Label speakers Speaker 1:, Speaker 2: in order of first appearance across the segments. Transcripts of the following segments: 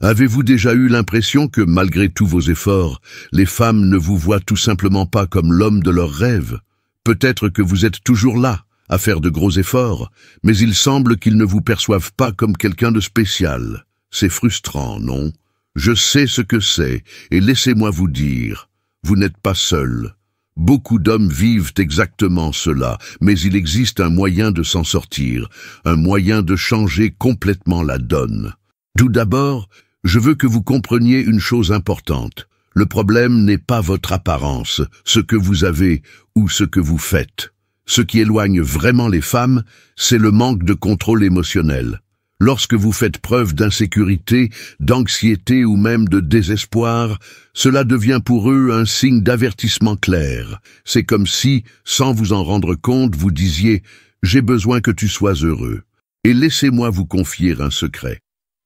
Speaker 1: Avez-vous déjà eu l'impression que, malgré tous vos efforts, les femmes ne vous voient tout simplement pas comme l'homme de leurs rêves? Peut-être que vous êtes toujours là, à faire de gros efforts, mais il semble qu'ils ne vous perçoivent pas comme quelqu'un de spécial. C'est frustrant, non? Je sais ce que c'est, et laissez-moi vous dire, vous n'êtes pas seul. Beaucoup d'hommes vivent exactement cela, mais il existe un moyen de s'en sortir, un moyen de changer complètement la donne. Tout d'abord, je veux que vous compreniez une chose importante. Le problème n'est pas votre apparence, ce que vous avez ou ce que vous faites. Ce qui éloigne vraiment les femmes, c'est le manque de contrôle émotionnel. Lorsque vous faites preuve d'insécurité, d'anxiété ou même de désespoir, cela devient pour eux un signe d'avertissement clair. C'est comme si, sans vous en rendre compte, vous disiez « J'ai besoin que tu sois heureux ». Et laissez-moi vous confier un secret.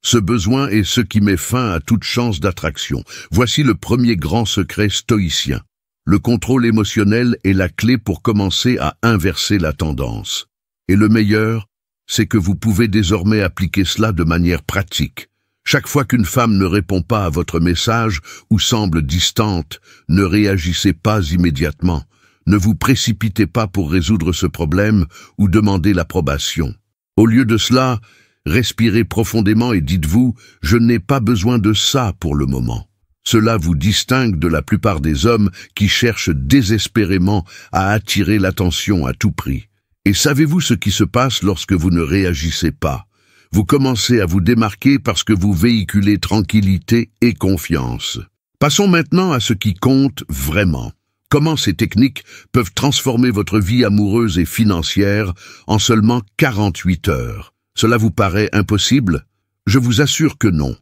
Speaker 1: Ce besoin est ce qui met fin à toute chance d'attraction. Voici le premier grand secret stoïcien. Le contrôle émotionnel est la clé pour commencer à inverser la tendance. Et le meilleur, c'est que vous pouvez désormais appliquer cela de manière pratique. Chaque fois qu'une femme ne répond pas à votre message ou semble distante, ne réagissez pas immédiatement. Ne vous précipitez pas pour résoudre ce problème ou demander l'approbation. Au lieu de cela, respirez profondément et dites-vous « Je n'ai pas besoin de ça pour le moment ». Cela vous distingue de la plupart des hommes qui cherchent désespérément à attirer l'attention à tout prix. Et savez-vous ce qui se passe lorsque vous ne réagissez pas? Vous commencez à vous démarquer parce que vous véhiculez tranquillité et confiance. Passons maintenant à ce qui compte vraiment. Comment ces techniques peuvent transformer votre vie amoureuse et financière en seulement 48 heures? Cela vous paraît impossible? Je vous assure que non.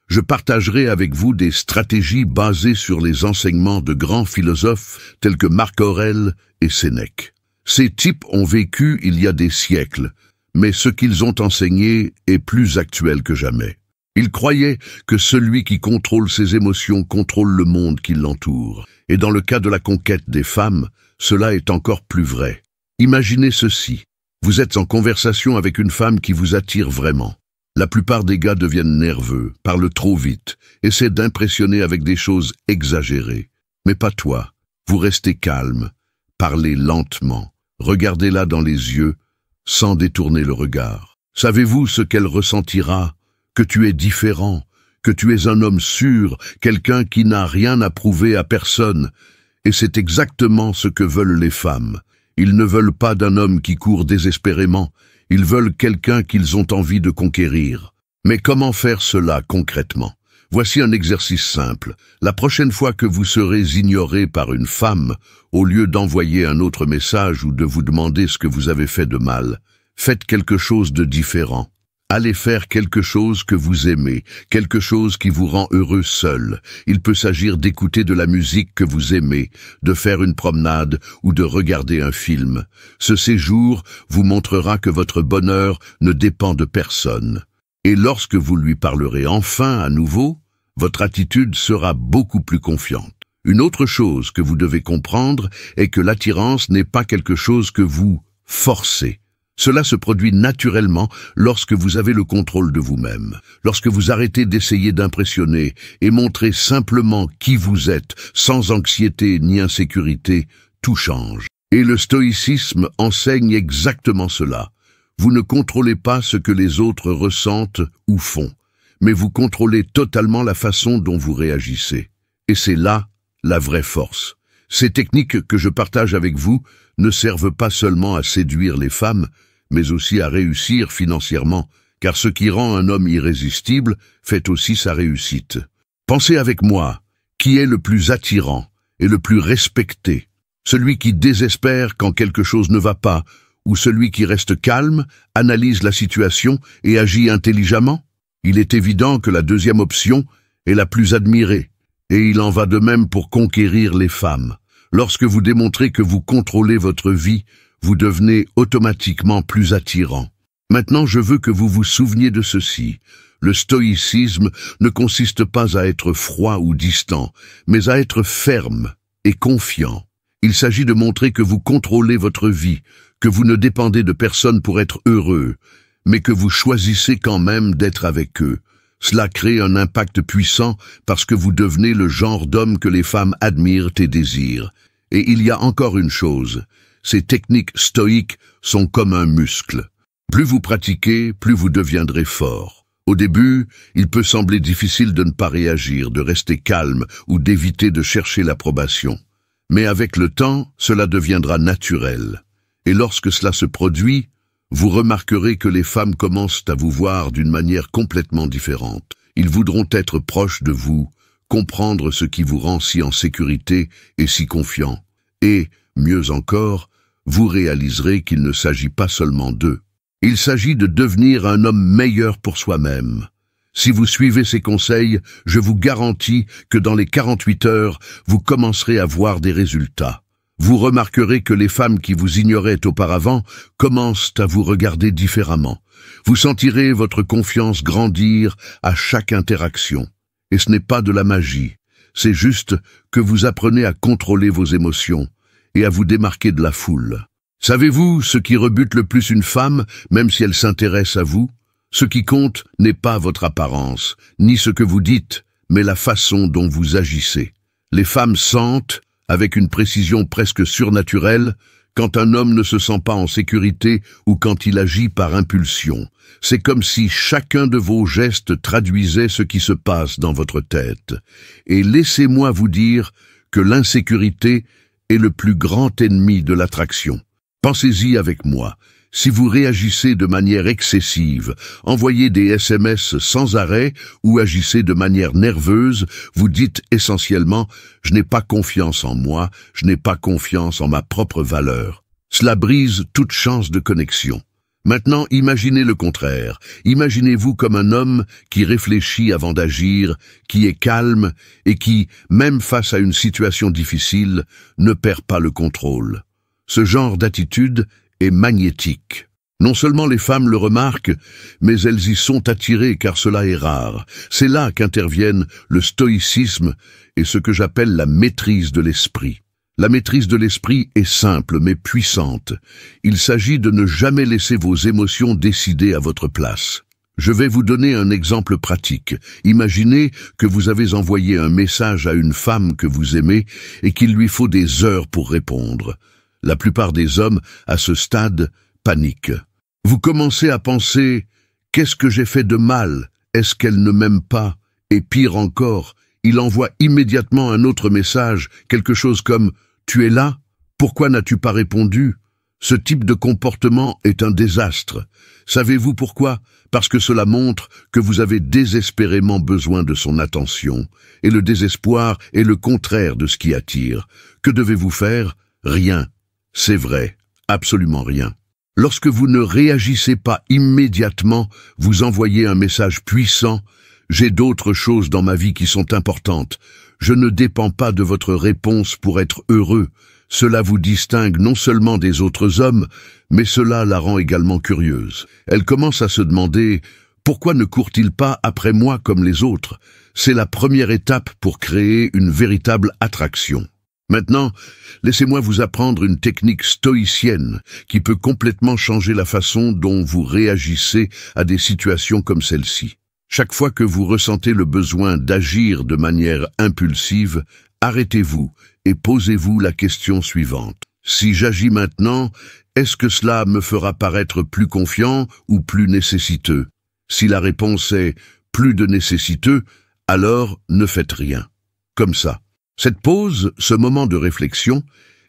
Speaker 1: Je partagerai avec vous des stratégies basées sur les enseignements de grands philosophes tels que Marc Aurèle et Sénèque. Ces types ont vécu il y a des siècles, mais ce qu'ils ont enseigné est plus actuel que jamais. Ils croyaient que celui qui contrôle ses émotions contrôle le monde qui l'entoure. Et dans le cas de la conquête des femmes, cela est encore plus vrai. Imaginez ceci. Vous êtes en conversation avec une femme qui vous attire vraiment. La plupart des gars deviennent nerveux, parlent trop vite, essaient d'impressionner avec des choses exagérées. Mais pas toi. Vous restez calme, parlez lentement, regardez-la dans les yeux, sans détourner le regard. Savez-vous ce qu'elle ressentira? Que tu es différent, que tu es un homme sûr, quelqu'un qui n'a rien à prouver à personne. Et c'est exactement ce que veulent les femmes. Ils ne veulent pas d'un homme qui court désespérément. Ils veulent quelqu'un qu'ils ont envie de conquérir. Mais comment faire cela concrètement? Voici un exercice simple. La prochaine fois que vous serez ignoré par une femme, au lieu d'envoyer un autre message ou de vous demander ce que vous avez fait de mal, faites quelque chose de différent. Allez faire quelque chose que vous aimez, quelque chose qui vous rend heureux seul. Il peut s'agir d'écouter de la musique que vous aimez, de faire une promenade ou de regarder un film. Ce séjour vous montrera que votre bonheur ne dépend de personne. Et lorsque vous lui parlerez enfin à nouveau, votre attitude sera beaucoup plus confiante. Une autre chose que vous devez comprendre est que l'attirance n'est pas quelque chose que vous forcez. Cela se produit naturellement lorsque vous avez le contrôle de vous-même, lorsque vous arrêtez d'essayer d'impressionner et montrez simplement qui vous êtes, sans anxiété ni insécurité, tout change. Et le stoïcisme enseigne exactement cela. Vous ne contrôlez pas ce que les autres ressentent ou font, mais vous contrôlez totalement la façon dont vous réagissez. Et c'est là la vraie force. Ces techniques que je partage avec vous ne servent pas seulement à séduire les femmes, mais aussi à réussir financièrement, car ce qui rend un homme irrésistible fait aussi sa réussite. Pensez avec moi, qui est le plus attirant et le plus respecté? Celui qui désespère quand quelque chose ne va pas, ou celui qui reste calme, analyse la situation et agit intelligemment? Il est évident que la deuxième option est la plus admirée, et il en va de même pour conquérir les femmes. Lorsque vous démontrez que vous contrôlez votre vie, vous devenez automatiquement plus attirant. Maintenant, je veux que vous vous souveniez de ceci. Le stoïcisme ne consiste pas à être froid ou distant, mais à être ferme et confiant. Il s'agit de montrer que vous contrôlez votre vie, que vous ne dépendez de personne pour être heureux, mais que vous choisissez quand même d'être avec eux. Cela crée un impact puissant parce que vous devenez le genre d'homme que les femmes admirent et désirent. Et il y a encore une chose, ces techniques stoïques sont comme un muscle. Plus vous pratiquez, plus vous deviendrez fort. Au début, il peut sembler difficile de ne pas réagir, de rester calme ou d'éviter de chercher l'approbation. Mais avec le temps, cela deviendra naturel. Et lorsque cela se produit, vous remarquerez que les femmes commencent à vous voir d'une manière complètement différente. Ils voudront être proches de vous, comprendre ce qui vous rend si en sécurité et si confiant. Et, mieux encore, vous réaliserez qu'il ne s'agit pas seulement d'eux. Il s'agit de devenir un homme meilleur pour soi-même. Si vous suivez ces conseils, je vous garantis que dans les 48 heures, vous commencerez à voir des résultats. Vous remarquerez que les femmes qui vous ignoraient auparavant commencent à vous regarder différemment. Vous sentirez votre confiance grandir à chaque interaction. Et ce n'est pas de la magie, c'est juste que vous apprenez à contrôler vos émotions et à vous démarquer de la foule. Savez-vous ce qui rebute le plus une femme, même si elle s'intéresse à vous? Ce qui compte n'est pas votre apparence, ni ce que vous dites, mais la façon dont vous agissez. Les femmes sentent, avec une précision presque surnaturelle, quand un homme ne se sent pas en sécurité ou quand il agit par impulsion. C'est comme si chacun de vos gestes traduisait ce qui se passe dans votre tête. Et laissez-moi vous dire que l'insécurité est le plus grand ennemi de l'attraction. Pensez-y avec moi. Si vous réagissez de manière excessive, envoyez des SMS sans arrêt ou agissez de manière nerveuse, vous dites essentiellement « je n'ai pas confiance en moi, je n'ai pas confiance en ma propre valeur ». Cela brise toute chance de connexion. Maintenant, imaginez le contraire. Imaginez-vous comme un homme qui réfléchit avant d'agir, qui est calme et qui, même face à une situation difficile, ne perd pas le contrôle. Ce genre d'attitude est magnétique. Non seulement les femmes le remarquent, mais elles y sont attirées car cela est rare. C'est là qu'interviennent le stoïcisme et ce que j'appelle la maîtrise de l'esprit. La maîtrise de l'esprit est simple mais puissante. Il s'agit de ne jamais laisser vos émotions décider à votre place. Je vais vous donner un exemple pratique. Imaginez que vous avez envoyé un message à une femme que vous aimez et qu'il lui faut des heures pour répondre. La plupart des hommes, à ce stade, paniquent. Vous commencez à penser « Qu'est-ce que j'ai fait de mal? Est-ce qu'elle ne m'aime pas ?» Et pire encore, il envoie immédiatement un autre message, quelque chose comme « Tu es là? Pourquoi n'as-tu pas répondu ?» Ce type de comportement est un désastre. Savez-vous pourquoi? Parce que cela montre que vous avez désespérément besoin de son attention. Et le désespoir est le contraire de ce qui attire. Que devez-vous faire? Rien. C'est vrai, absolument rien. Lorsque vous ne réagissez pas immédiatement, vous envoyez un message puissant « J'ai d'autres choses dans ma vie qui sont importantes. Je ne dépends pas de votre réponse pour être heureux. » Cela vous distingue non seulement des autres hommes, mais cela la rend également curieuse. Elle commence à se demander « Pourquoi ne court-il pas après moi comme les autres ?» C'est la première étape pour créer une véritable attraction. Maintenant, laissez-moi vous apprendre une technique stoïcienne qui peut complètement changer la façon dont vous réagissez à des situations comme celle-ci. Chaque fois que vous ressentez le besoin d'agir de manière impulsive, arrêtez-vous et posez-vous la question suivante. Si j'agis maintenant, est-ce que cela me fera paraître plus confiant ou plus nécessiteux? Si la réponse est plus de nécessiteux, alors ne faites rien. Comme ça. Cette pause, ce moment de réflexion,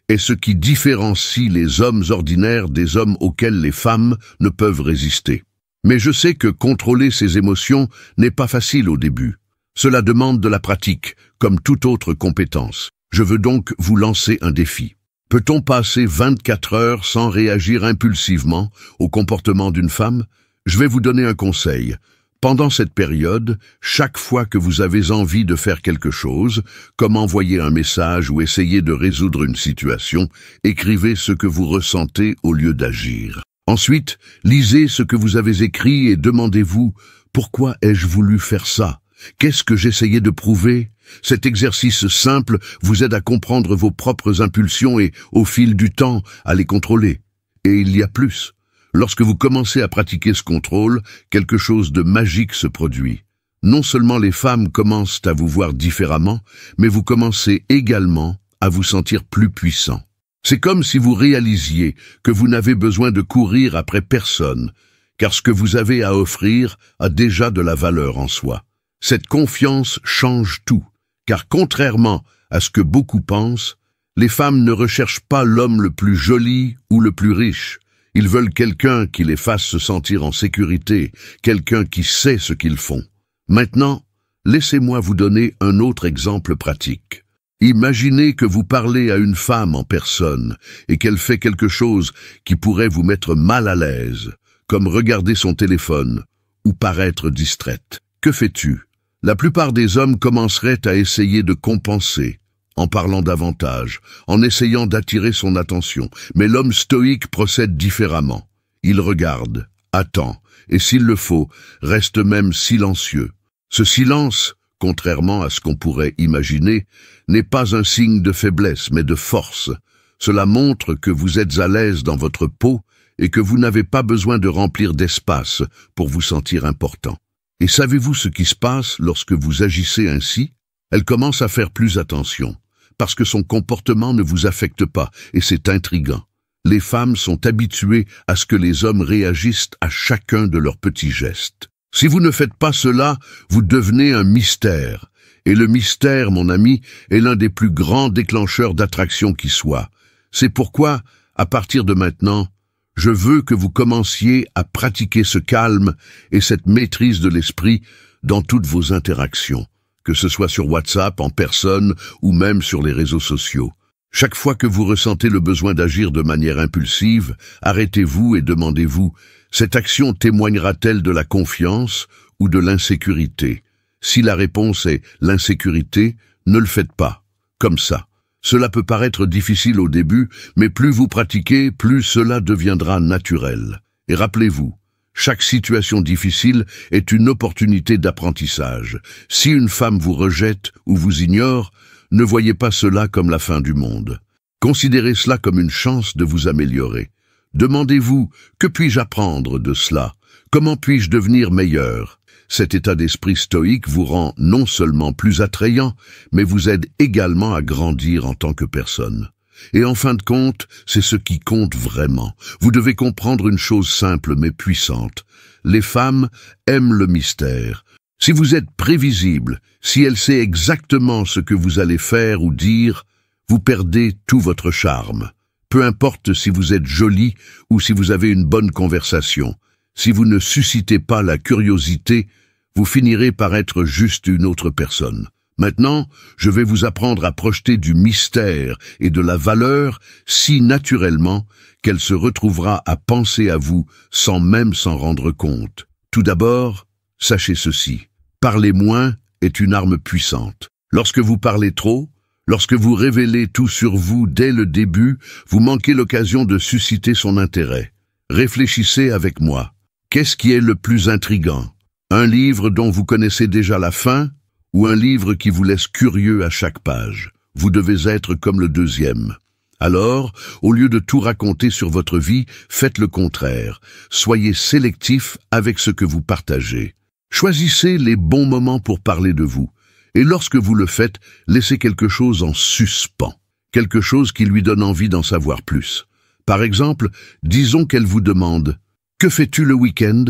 Speaker 1: est ce qui différencie les hommes ordinaires des hommes auxquels les femmes ne peuvent résister. Mais je sais que contrôler ses émotions n'est pas facile au début. Cela demande de la pratique, comme toute autre compétence. Je veux donc vous lancer un défi. Peut-on passer 24 heures sans réagir impulsivement au comportement d'une femme? Je vais vous donner un conseil. Pendant cette période, chaque fois que vous avez envie de faire quelque chose, comme envoyer un message ou essayer de résoudre une situation, écrivez ce que vous ressentez au lieu d'agir. Ensuite, lisez ce que vous avez écrit et demandez-vous « Pourquoi ai-je voulu faire ça? Qu'est-ce que j'essayais de prouver ?» Cet exercice simple vous aide à comprendre vos propres impulsions et, au fil du temps, à les contrôler. Et il y a plus. Lorsque vous commencez à pratiquer ce contrôle, quelque chose de magique se produit. non seulement les femmes commencent à vous voir différemment, mais vous commencez également à vous sentir plus puissant. C'est comme si vous réalisiez que vous n'avez besoin de courir après personne, car ce que vous avez à offrir a déjà de la valeur en soi. Cette confiance change tout, car contrairement à ce que beaucoup pensent, les femmes ne recherchent pas l'homme le plus joli ou le plus riche. Ils veulent quelqu'un qui les fasse se sentir en sécurité, quelqu'un qui sait ce qu'ils font. Maintenant, laissez-moi vous donner un autre exemple pratique. Imaginez que vous parlez à une femme en personne et qu'elle fait quelque chose qui pourrait vous mettre mal à l'aise, comme regarder son téléphone ou paraître distraite. Que fais-tu? La plupart des hommes commenceraient à essayer de compenser, en parlant davantage, en essayant d'attirer son attention. Mais l'homme stoïque procède différemment. Il regarde, attend, et s'il le faut, reste même silencieux. Ce silence, contrairement à ce qu'on pourrait imaginer, n'est pas un signe de faiblesse, mais de force. Cela montre que vous êtes à l'aise dans votre peau et que vous n'avez pas besoin de remplir d'espace pour vous sentir important. Et savez-vous ce qui se passe lorsque vous agissez ainsi? Elle commence à faire plus attention, parce que son comportement ne vous affecte pas, et c'est intriguant. Les femmes sont habituées à ce que les hommes réagissent à chacun de leurs petits gestes. Si vous ne faites pas cela, vous devenez un mystère. Et le mystère, mon ami, est l'un des plus grands déclencheurs d'attraction qui soit. C'est pourquoi, à partir de maintenant, je veux que vous commenciez à pratiquer ce calme et cette maîtrise de l'esprit dans toutes vos interactions, que ce soit sur WhatsApp, en personne ou même sur les réseaux sociaux. Chaque fois que vous ressentez le besoin d'agir de manière impulsive, arrêtez-vous et demandez-vous, cette action témoignera-t-elle de la confiance ou de l'insécurité? Si la réponse est l'insécurité, ne le faites pas, comme ça. Cela peut paraître difficile au début, mais plus vous pratiquez, plus cela deviendra naturel. Et rappelez-vous, chaque situation difficile est une opportunité d'apprentissage. Si une femme vous rejette ou vous ignore, ne voyez pas cela comme la fin du monde. Considérez cela comme une chance de vous améliorer. Demandez-vous, que puis-je apprendre de cela? Comment puis-je devenir meilleur? Cet état d'esprit stoïque vous rend non seulement plus attrayant, mais vous aide également à grandir en tant que personne. Et en fin de compte, c'est ce qui compte vraiment. Vous devez comprendre une chose simple mais puissante. Les femmes aiment le mystère. Si vous êtes prévisible, si elle sait exactement ce que vous allez faire ou dire, vous perdez tout votre charme. Peu importe si vous êtes jolie ou si vous avez une bonne conversation. Si vous ne suscitez pas la curiosité, vous finirez par être juste une autre personne. Maintenant, je vais vous apprendre à projeter du mystère et de la valeur si naturellement qu'elle se retrouvera à penser à vous sans même s'en rendre compte. Tout d'abord, sachez ceci. Parler moins est une arme puissante. Lorsque vous parlez trop, lorsque vous révélez tout sur vous dès le début, vous manquez l'occasion de susciter son intérêt. Réfléchissez avec moi. Qu'est-ce qui est le plus intriguant? Un livre dont vous connaissez déjà la fin ou un livre qui vous laisse curieux à chaque page? Vous devez être comme le deuxième. Alors, au lieu de tout raconter sur votre vie, faites le contraire. Soyez sélectif avec ce que vous partagez. Choisissez les bons moments pour parler de vous. Et lorsque vous le faites, laissez quelque chose en suspens. Quelque chose qui lui donne envie d'en savoir plus. Par exemple, disons qu'elle vous demande « Que fais-tu le week-end »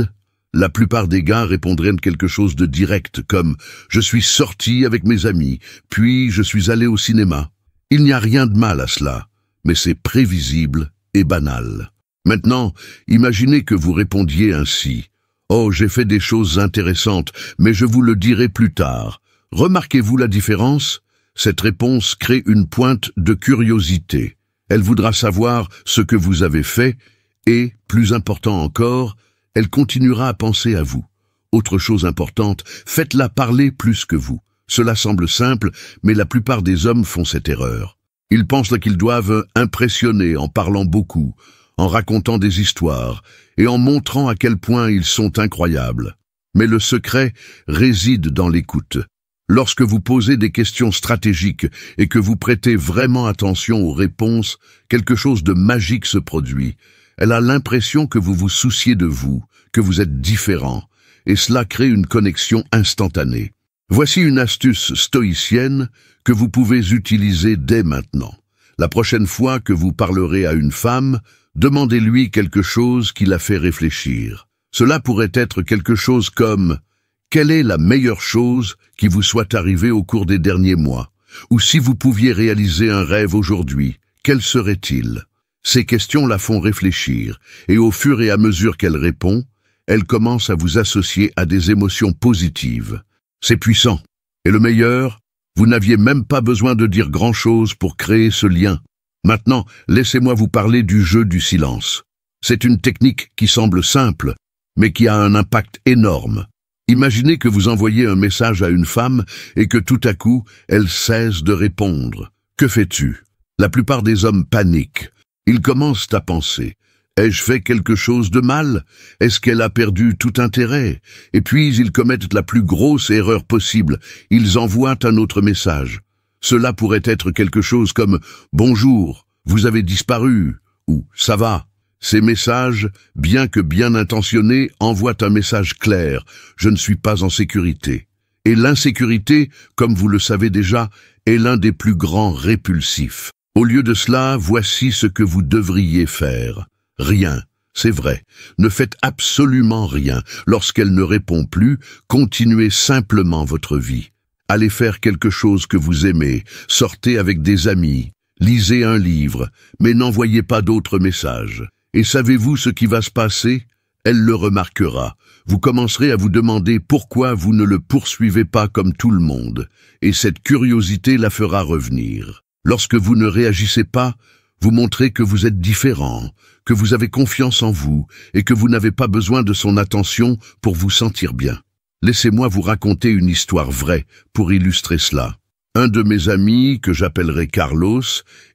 Speaker 1: La plupart des gars répondraient quelque chose de direct, comme « Je suis sorti avec mes amis, puis je suis allé au cinéma ». Il n'y a rien de mal à cela, mais c'est prévisible et banal. Maintenant, imaginez que vous répondiez ainsi « Oh, j'ai fait des choses intéressantes, mais je vous le dirai plus tard ». Remarquez-vous la différence? Cette réponse crée une pointe de curiosité. Elle voudra savoir ce que vous avez fait et, plus important encore, elle continuera à penser à vous. Autre chose importante, faites-la parler plus que vous. Cela semble simple, mais la plupart des hommes font cette erreur. Ils pensent qu'ils doivent impressionner en parlant beaucoup, en racontant des histoires et en montrant à quel point ils sont incroyables. Mais le secret réside dans l'écoute. Lorsque vous posez des questions stratégiques et que vous prêtez vraiment attention aux réponses, quelque chose de magique se produit. Elle a l'impression que vous vous souciez de vous, que vous êtes différent. et cela crée une connexion instantanée. Voici une astuce stoïcienne que vous pouvez utiliser dès maintenant. La prochaine fois que vous parlerez à une femme, demandez-lui quelque chose qui la fait réfléchir. Cela pourrait être quelque chose comme « Quelle est la meilleure chose qui vous soit arrivée au cours des derniers mois ?» ou « Si vous pouviez réaliser un rêve aujourd'hui, quel serait-il ?» Ces questions la font réfléchir, et au fur et à mesure qu'elle répond, elle commence à vous associer à des émotions positives. C'est puissant. Et le meilleur, vous n'aviez même pas besoin de dire grand-chose pour créer ce lien. Maintenant, laissez-moi vous parler du jeu du silence. C'est une technique qui semble simple, mais qui a un impact énorme. Imaginez que vous envoyez un message à une femme et que tout à coup, elle cesse de répondre. Que fais-tu? La plupart des hommes paniquent. Ils commencent à penser. Ai-je fait quelque chose de mal? Est-ce qu'elle a perdu tout intérêt? Et puis ils commettent la plus grosse erreur possible. Ils envoient un autre message. Cela pourrait être quelque chose comme « Bonjour, vous avez disparu » ou « Ça va ». Ces messages, bien que bien intentionnés, envoient un message clair « Je ne suis pas en sécurité ». Et l'insécurité, comme vous le savez déjà, est l'un des plus grands répulsifs. Au lieu de cela, voici ce que vous devriez faire. Rien, c'est vrai. Ne faites absolument rien. Lorsqu'elle ne répond plus, continuez simplement votre vie. Allez faire quelque chose que vous aimez, sortez avec des amis, lisez un livre, mais n'envoyez pas d'autres messages. Et savez-vous ce qui va se passer? Elle le remarquera. Vous commencerez à vous demander pourquoi vous ne le poursuivez pas comme tout le monde, et cette curiosité la fera revenir. Lorsque vous ne réagissez pas, vous montrez que vous êtes différent, que vous avez confiance en vous et que vous n'avez pas besoin de son attention pour vous sentir bien. Laissez-moi vous raconter une histoire vraie pour illustrer cela. Un de mes amis, que j'appellerai Carlos,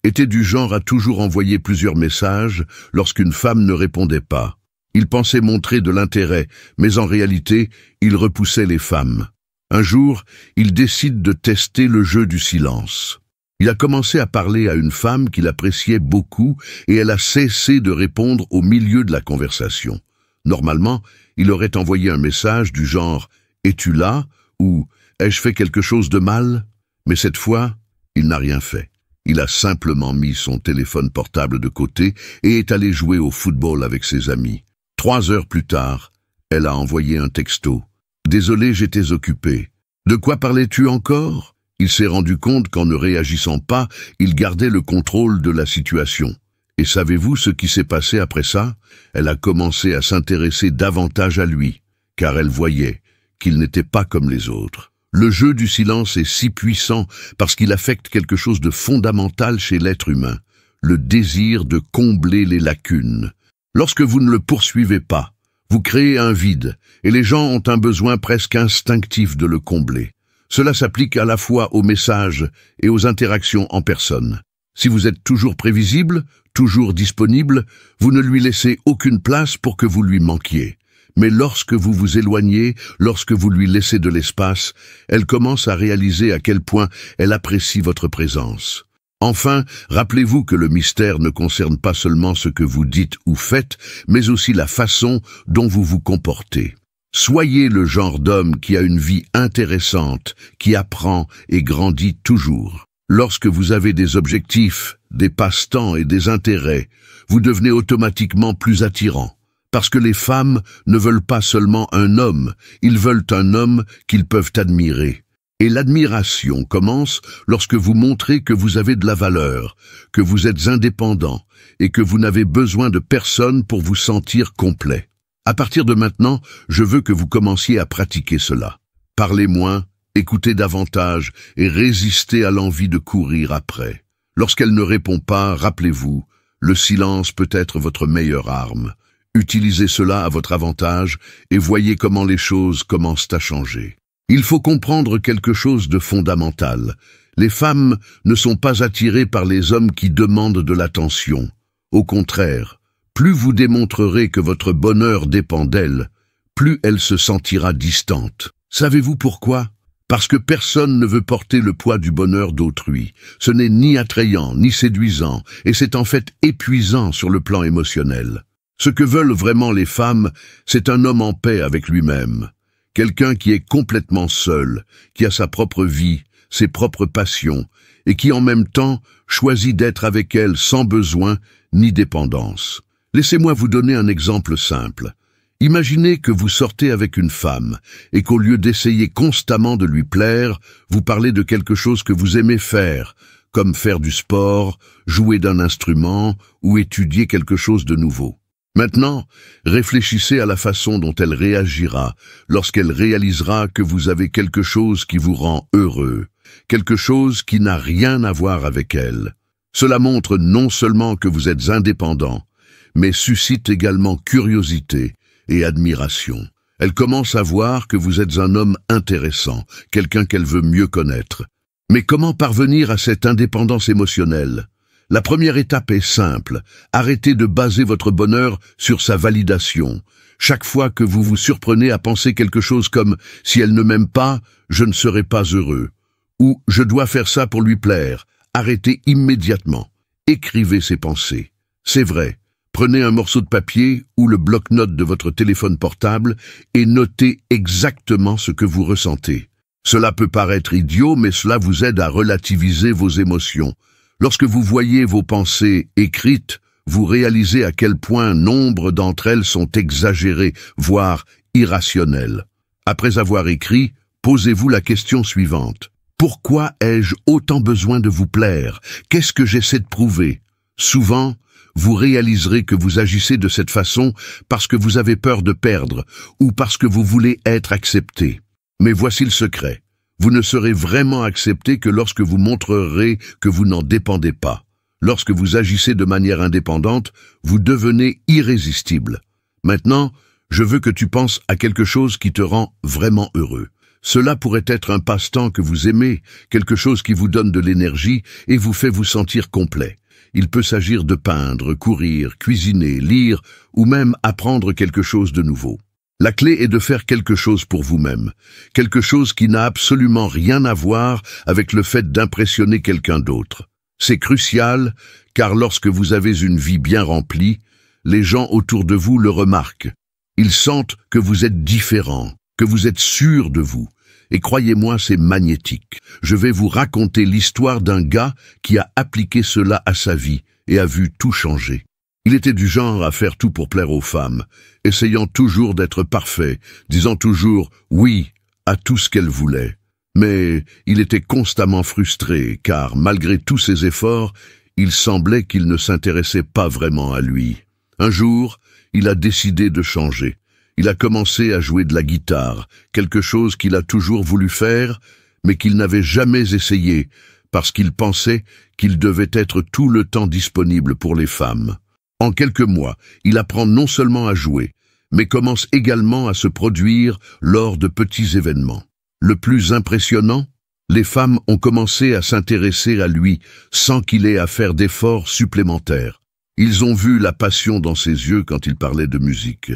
Speaker 1: était du genre à toujours envoyer plusieurs messages lorsqu'une femme ne répondait pas. Il pensait montrer de l'intérêt, mais en réalité, il repoussait les femmes. Un jour, il décide de tester le jeu du silence. Il a commencé à parler à une femme qu'il appréciait beaucoup et elle a cessé de répondre au milieu de la conversation. Normalement, il aurait envoyé un message du genre « Es-tu là ?» ou « Ai-je fait quelque chose de mal ?» Mais cette fois, il n'a rien fait. Il a simplement mis son téléphone portable de côté et est allé jouer au football avec ses amis. 3 heures plus tard, elle a envoyé un texto. « Désolé, j'étais occupé. De quoi parlais-tu encore ?» Il s'est rendu compte qu'en ne réagissant pas, il gardait le contrôle de la situation. Et savez-vous ce qui s'est passé après ça? Elle a commencé à s'intéresser davantage à lui, car elle voyait qu'il n'était pas comme les autres. Le jeu du silence est si puissant parce qu'il affecte quelque chose de fondamental chez l'être humain, le désir de combler les lacunes. Lorsque vous ne le poursuivez pas, vous créez un vide, et les gens ont un besoin presque instinctif de le combler. Cela s'applique à la fois aux messages et aux interactions en personne. Si vous êtes toujours prévisible, toujours disponible, vous ne lui laissez aucune place pour que vous lui manquiez. Mais lorsque vous vous éloignez, lorsque vous lui laissez de l'espace, elle commence à réaliser à quel point elle apprécie votre présence. Enfin, rappelez-vous que le mystère ne concerne pas seulement ce que vous dites ou faites, mais aussi la façon dont vous vous comportez. Soyez le genre d'homme qui a une vie intéressante, qui apprend et grandit toujours. Lorsque vous avez des objectifs, des passe-temps et des intérêts, vous devenez automatiquement plus attirant. Parce que les femmes ne veulent pas seulement un homme, ils veulent un homme qu'ils peuvent admirer. Et l'admiration commence lorsque vous montrez que vous avez de la valeur, que vous êtes indépendant et que vous n'avez besoin de personne pour vous sentir complet. À partir de maintenant, je veux que vous commenciez à pratiquer cela. Parlez moins, écoutez davantage et résistez à l'envie de courir après. Lorsqu'elle ne répond pas, rappelez-vous, le silence peut être votre meilleure arme. Utilisez cela à votre avantage et voyez comment les choses commencent à changer. Il faut comprendre quelque chose de fondamental. Les femmes ne sont pas attirées par les hommes qui demandent de l'attention. Au contraire, plus vous démontrerez que votre bonheur dépend d'elle, plus elle se sentira distante. Savez-vous pourquoi? Parce que personne ne veut porter le poids du bonheur d'autrui. Ce n'est ni attrayant, ni séduisant, et c'est en fait épuisant sur le plan émotionnel. Ce que veulent vraiment les femmes, c'est un homme en paix avec lui-même. Quelqu'un qui est complètement seul, qui a sa propre vie, ses propres passions, et qui en même temps choisit d'être avec elle sans besoin ni dépendance. Laissez-moi vous donner un exemple simple. Imaginez que vous sortez avec une femme et qu'au lieu d'essayer constamment de lui plaire, vous parlez de quelque chose que vous aimez faire, comme faire du sport, jouer d'un instrument ou étudier quelque chose de nouveau. Maintenant, réfléchissez à la façon dont elle réagira lorsqu'elle réalisera que vous avez quelque chose qui vous rend heureux, quelque chose qui n'a rien à voir avec elle. Cela montre non seulement que vous êtes indépendant, mais suscite également curiosité et admiration. Elle commence à voir que vous êtes un homme intéressant, quelqu'un qu'elle veut mieux connaître. Mais comment parvenir à cette indépendance émotionnelle? La première étape est simple. Arrêtez de baser votre bonheur sur sa validation. Chaque fois que vous vous surprenez à penser quelque chose comme « si elle ne m'aime pas, je ne serai pas heureux » ou « je dois faire ça pour lui plaire », arrêtez immédiatement. Écrivez ces pensées. C'est vrai. Prenez un morceau de papier ou le bloc-notes de votre téléphone portable et notez exactement ce que vous ressentez. Cela peut paraître idiot, mais cela vous aide à relativiser vos émotions. Lorsque vous voyez vos pensées écrites, vous réalisez à quel point nombre d'entre elles sont exagérées, voire irrationnelles. Après avoir écrit, posez-vous la question suivante. Pourquoi ai-je autant besoin de vous plaire? Qu'est-ce que j'essaie de prouver? Souvent, vous réaliserez que vous agissez de cette façon parce que vous avez peur de perdre ou parce que vous voulez être accepté. Mais voici le secret. Vous ne serez vraiment accepté que lorsque vous montrerez que vous n'en dépendez pas. Lorsque vous agissez de manière indépendante, vous devenez irrésistible. Maintenant, je veux que tu penses à quelque chose qui te rend vraiment heureux. Cela pourrait être un passe-temps que vous aimez, quelque chose qui vous donne de l'énergie et vous fait vous sentir complet. Il peut s'agir de peindre, courir, cuisiner, lire ou même apprendre quelque chose de nouveau. La clé est de faire quelque chose pour vous-même, quelque chose qui n'a absolument rien à voir avec le fait d'impressionner quelqu'un d'autre. C'est crucial, car lorsque vous avez une vie bien remplie, les gens autour de vous le remarquent. Ils sentent que vous êtes différent, que vous êtes sûr de vous. Et croyez-moi, c'est magnétique. Je vais vous raconter l'histoire d'un gars qui a appliqué cela à sa vie et a vu tout changer. Il était du genre à faire tout pour plaire aux femmes, essayant toujours d'être parfait, disant toujours « oui » à tout ce qu'elle voulait. Mais il était constamment frustré, car malgré tous ses efforts, il semblait qu'il ne s'intéressait pas vraiment à lui. Un jour, il a décidé de changer. Il a commencé à jouer de la guitare, quelque chose qu'il a toujours voulu faire, mais qu'il n'avait jamais essayé, parce qu'il pensait qu'il devait être tout le temps disponible pour les femmes. En quelques mois, il apprend non seulement à jouer, mais commence également à se produire lors de petits événements. Le plus impressionnant, les femmes ont commencé à s'intéresser à lui sans qu'il ait à faire d'efforts supplémentaires. Ils ont vu la passion dans ses yeux quand il parlait de musique.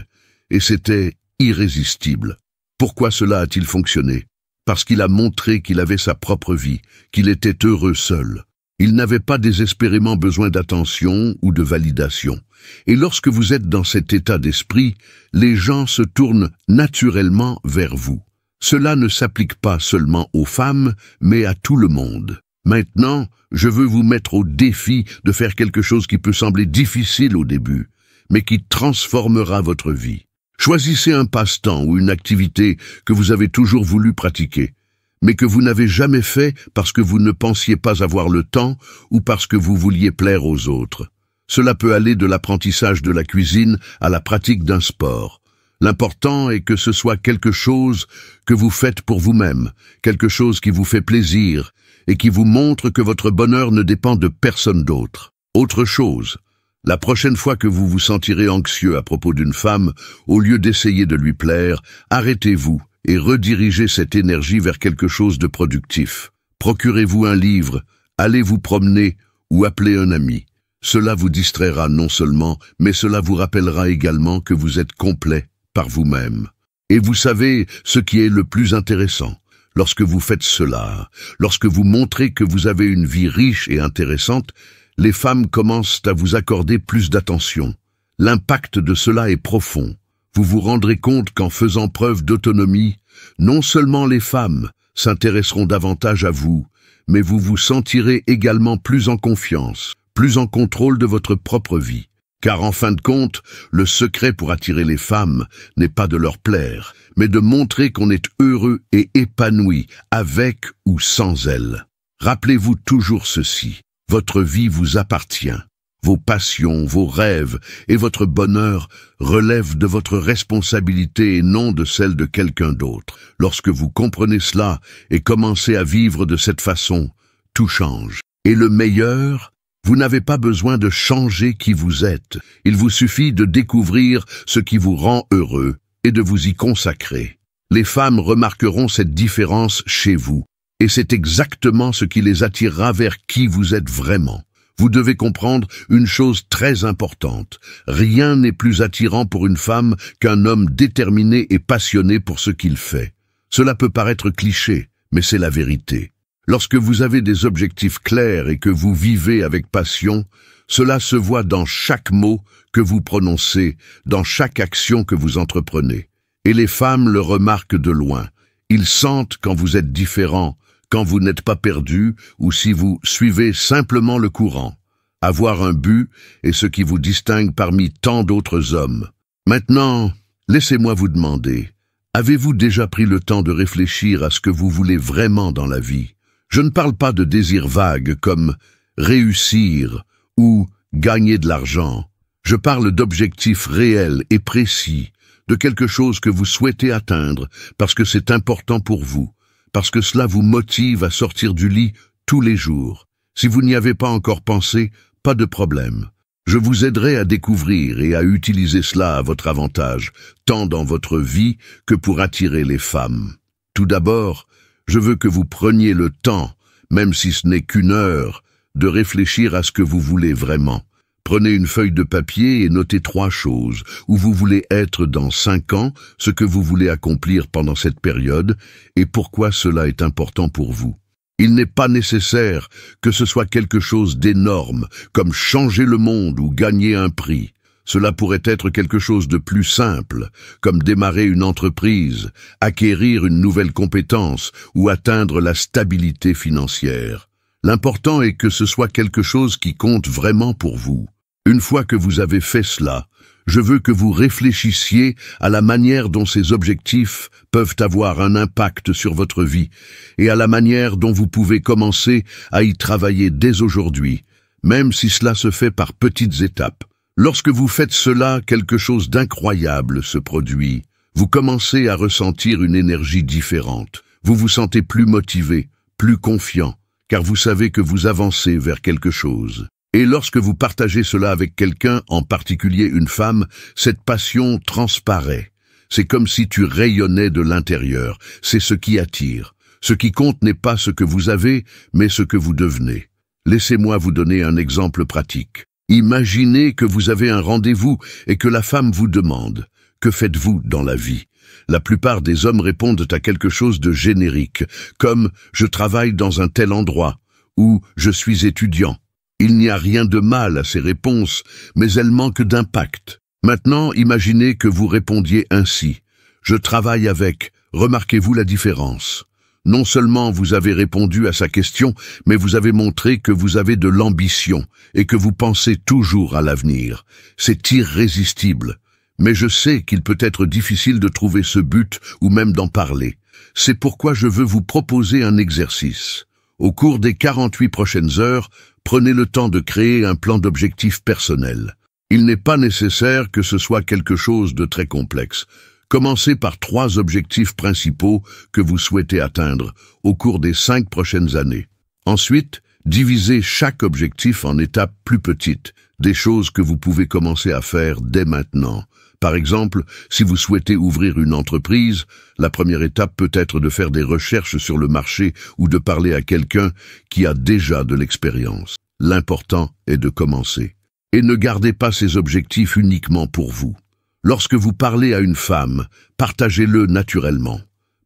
Speaker 1: Et c'était irrésistible. Pourquoi cela a-t-il fonctionné? Parce qu'il a montré qu'il avait sa propre vie, qu'il était heureux seul. Il n'avait pas désespérément besoin d'attention ou de validation. Et lorsque vous êtes dans cet état d'esprit, les gens se tournent naturellement vers vous. Cela ne s'applique pas seulement aux femmes, mais à tout le monde. Maintenant, je veux vous mettre au défi de faire quelque chose qui peut sembler difficile au début, mais qui transformera votre vie. Choisissez un passe-temps ou une activité que vous avez toujours voulu pratiquer, mais que vous n'avez jamais fait parce que vous ne pensiez pas avoir le temps ou parce que vous vouliez plaire aux autres. Cela peut aller de l'apprentissage de la cuisine à la pratique d'un sport. L'important est que ce soit quelque chose que vous faites pour vous-même, quelque chose qui vous fait plaisir et qui vous montre que votre bonheur ne dépend de personne d'autre. Autre chose, la prochaine fois que vous vous sentirez anxieux à propos d'une femme, au lieu d'essayer de lui plaire, arrêtez-vous et redirigez cette énergie vers quelque chose de productif. Procurez-vous un livre, allez vous promener ou appelez un ami. Cela vous distraira non seulement, mais cela vous rappellera également que vous êtes complet par vous-même. Et vous savez ce qui est le plus intéressant. Lorsque vous faites cela, lorsque vous montrez que vous avez une vie riche et intéressante, les femmes commencent à vous accorder plus d'attention. L'impact de cela est profond. vous vous rendrez compte qu'en faisant preuve d'autonomie, non seulement les femmes s'intéresseront davantage à vous, mais vous vous sentirez également plus en confiance, plus en contrôle de votre propre vie. Car en fin de compte, le secret pour attirer les femmes n'est pas de leur plaire, mais de montrer qu'on est heureux et épanoui avec ou sans elles. Rappelez-vous toujours ceci, votre vie vous appartient. Vos passions, vos rêves et votre bonheur relèvent de votre responsabilité et non de celle de quelqu'un d'autre. Lorsque vous comprenez cela et commencez à vivre de cette façon, tout change. Et le meilleur, vous n'avez pas besoin de changer qui vous êtes. Il vous suffit de découvrir ce qui vous rend heureux et de vous y consacrer. Les femmes remarqueront cette différence chez vous, et c'est exactement ce qui les attirera vers qui vous êtes vraiment. Vous devez comprendre une chose très importante. Rien n'est plus attirant pour une femme qu'un homme déterminé et passionné pour ce qu'il fait. Cela peut paraître cliché, mais c'est la vérité. Lorsque vous avez des objectifs clairs et que vous vivez avec passion, cela se voit dans chaque mot que vous prononcez, dans chaque action que vous entreprenez. Et les femmes le remarquent de loin. Ils sentent quand vous êtes différent, quand vous n'êtes pas perdu ou si vous suivez simplement le courant. Avoir un but est ce qui vous distingue parmi tant d'autres hommes. Maintenant, laissez-moi vous demander, avez-vous déjà pris le temps de réfléchir à ce que vous voulez vraiment dans la vie? Je ne parle pas de désirs vagues comme réussir ou gagner de l'argent. Je parle d'objectifs réels et précis, de quelque chose que vous souhaitez atteindre parce que c'est important pour vous, parce que cela vous motive à sortir du lit tous les jours. Si vous n'y avez pas encore pensé, pas de problème. Je vous aiderai à découvrir et à utiliser cela à votre avantage, tant dans votre vie que pour attirer les femmes. Tout d'abord, je veux que vous preniez le temps, même si ce n'est qu'une heure, de réfléchir à ce que vous voulez vraiment. Prenez une feuille de papier et notez 3 choses, où vous voulez être dans 5 ans, ce que vous voulez accomplir pendant cette période, et pourquoi cela est important pour vous. Il n'est pas nécessaire que ce soit quelque chose d'énorme, comme changer le monde ou gagner un prix. Cela pourrait être quelque chose de plus simple, comme démarrer une entreprise, acquérir une nouvelle compétence ou atteindre la stabilité financière. L'important est que ce soit quelque chose qui compte vraiment pour vous. Une fois que vous avez fait cela, je veux que vous réfléchissiez à la manière dont ces objectifs peuvent avoir un impact sur votre vie et à la manière dont vous pouvez commencer à y travailler dès aujourd'hui, même si cela se fait par petites étapes. Lorsque vous faites cela, quelque chose d'incroyable se produit. Vous commencez à ressentir une énergie différente. Vous vous sentez plus motivé, plus confiant, car vous savez que vous avancez vers quelque chose. Et lorsque vous partagez cela avec quelqu'un, en particulier une femme, cette passion transparaît. C'est comme si tu rayonnais de l'intérieur. C'est ce qui attire. Ce qui compte n'est pas ce que vous avez, mais ce que vous devenez. Laissez-moi vous donner un exemple pratique. Imaginez que vous avez un rendez-vous et que la femme vous demande « Que faites-vous dans la vie ?» La plupart des hommes répondent à quelque chose de générique, comme « Je travaille dans un tel endroit » ou « Je suis étudiant ». Il n'y a rien de mal à ces réponses, mais elles manquent d'impact. Maintenant, imaginez que vous répondiez ainsi. Je travaille avec. Remarquez-vous la différence. Non seulement vous avez répondu à sa question, mais vous avez montré que vous avez de l'ambition et que vous pensez toujours à l'avenir. C'est irrésistible. Mais je sais qu'il peut être difficile de trouver ce but ou même d'en parler. C'est pourquoi je veux vous proposer un exercice. Au cours des 48 prochaines heures, prenez le temps de créer un plan d'objectifs personnel. Il n'est pas nécessaire que ce soit quelque chose de très complexe. Commencez par 3 objectifs principaux que vous souhaitez atteindre au cours des 5 prochaines années. Ensuite, divisez chaque objectif en étapes plus petites, des choses que vous pouvez commencer à faire dès maintenant. Par exemple, si vous souhaitez ouvrir une entreprise, la première étape peut être de faire des recherches sur le marché ou de parler à quelqu'un qui a déjà de l'expérience. L'important est de commencer. Et ne gardez pas ces objectifs uniquement pour vous. Lorsque vous parlez à une femme, partagez-le naturellement.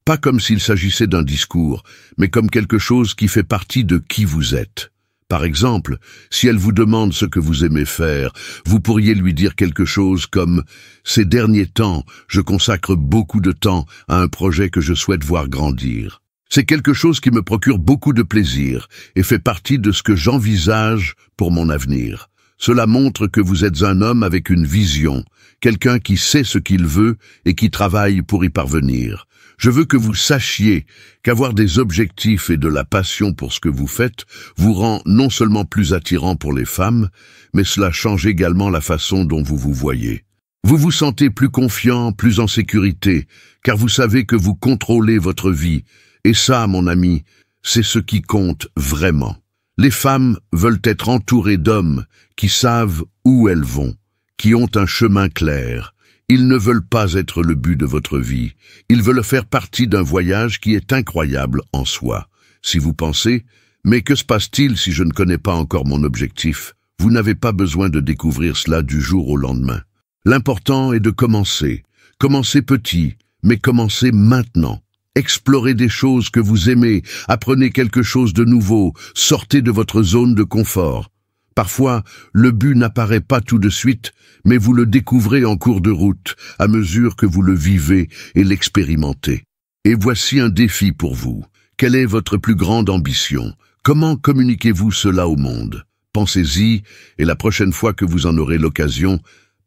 Speaker 1: Pas comme s'il s'agissait d'un discours, mais comme quelque chose qui fait partie de qui vous êtes. Par exemple, si elle vous demande ce que vous aimez faire, vous pourriez lui dire quelque chose comme « Ces derniers temps, je consacre beaucoup de temps à un projet que je souhaite voir grandir. C'est quelque chose qui me procure beaucoup de plaisir et fait partie de ce que j'envisage pour mon avenir. Cela montre que vous êtes un homme avec une vision, quelqu'un qui sait ce qu'il veut et qui travaille pour y parvenir. Je veux que vous sachiez qu'avoir des objectifs et de la passion pour ce que vous faites vous rend non seulement plus attirant pour les femmes, mais cela change également la façon dont vous vous voyez. Vous vous sentez plus confiant, plus en sécurité, car vous savez que vous contrôlez votre vie. Et ça, mon ami, c'est ce qui compte vraiment. Les femmes veulent être entourées d'hommes qui savent où elles vont, qui ont un chemin clair. Ils ne veulent pas être le but de votre vie. Ils veulent faire partie d'un voyage qui est incroyable en soi. Si vous pensez « Mais que se passe-t-il si je ne connais pas encore mon objectif ?» Vous n'avez pas besoin de découvrir cela du jour au lendemain. L'important est de commencer. Commencez petit, mais commencez maintenant. Explorez des choses que vous aimez, apprenez quelque chose de nouveau, sortez de votre zone de confort. Parfois, le but n'apparaît pas tout de suite, mais vous le découvrez en cours de route, à mesure que vous le vivez et l'expérimentez. Et voici un défi pour vous. Quelle est votre plus grande ambition? Comment communiquez-vous cela au monde? Pensez-y, et la prochaine fois que vous en aurez l'occasion,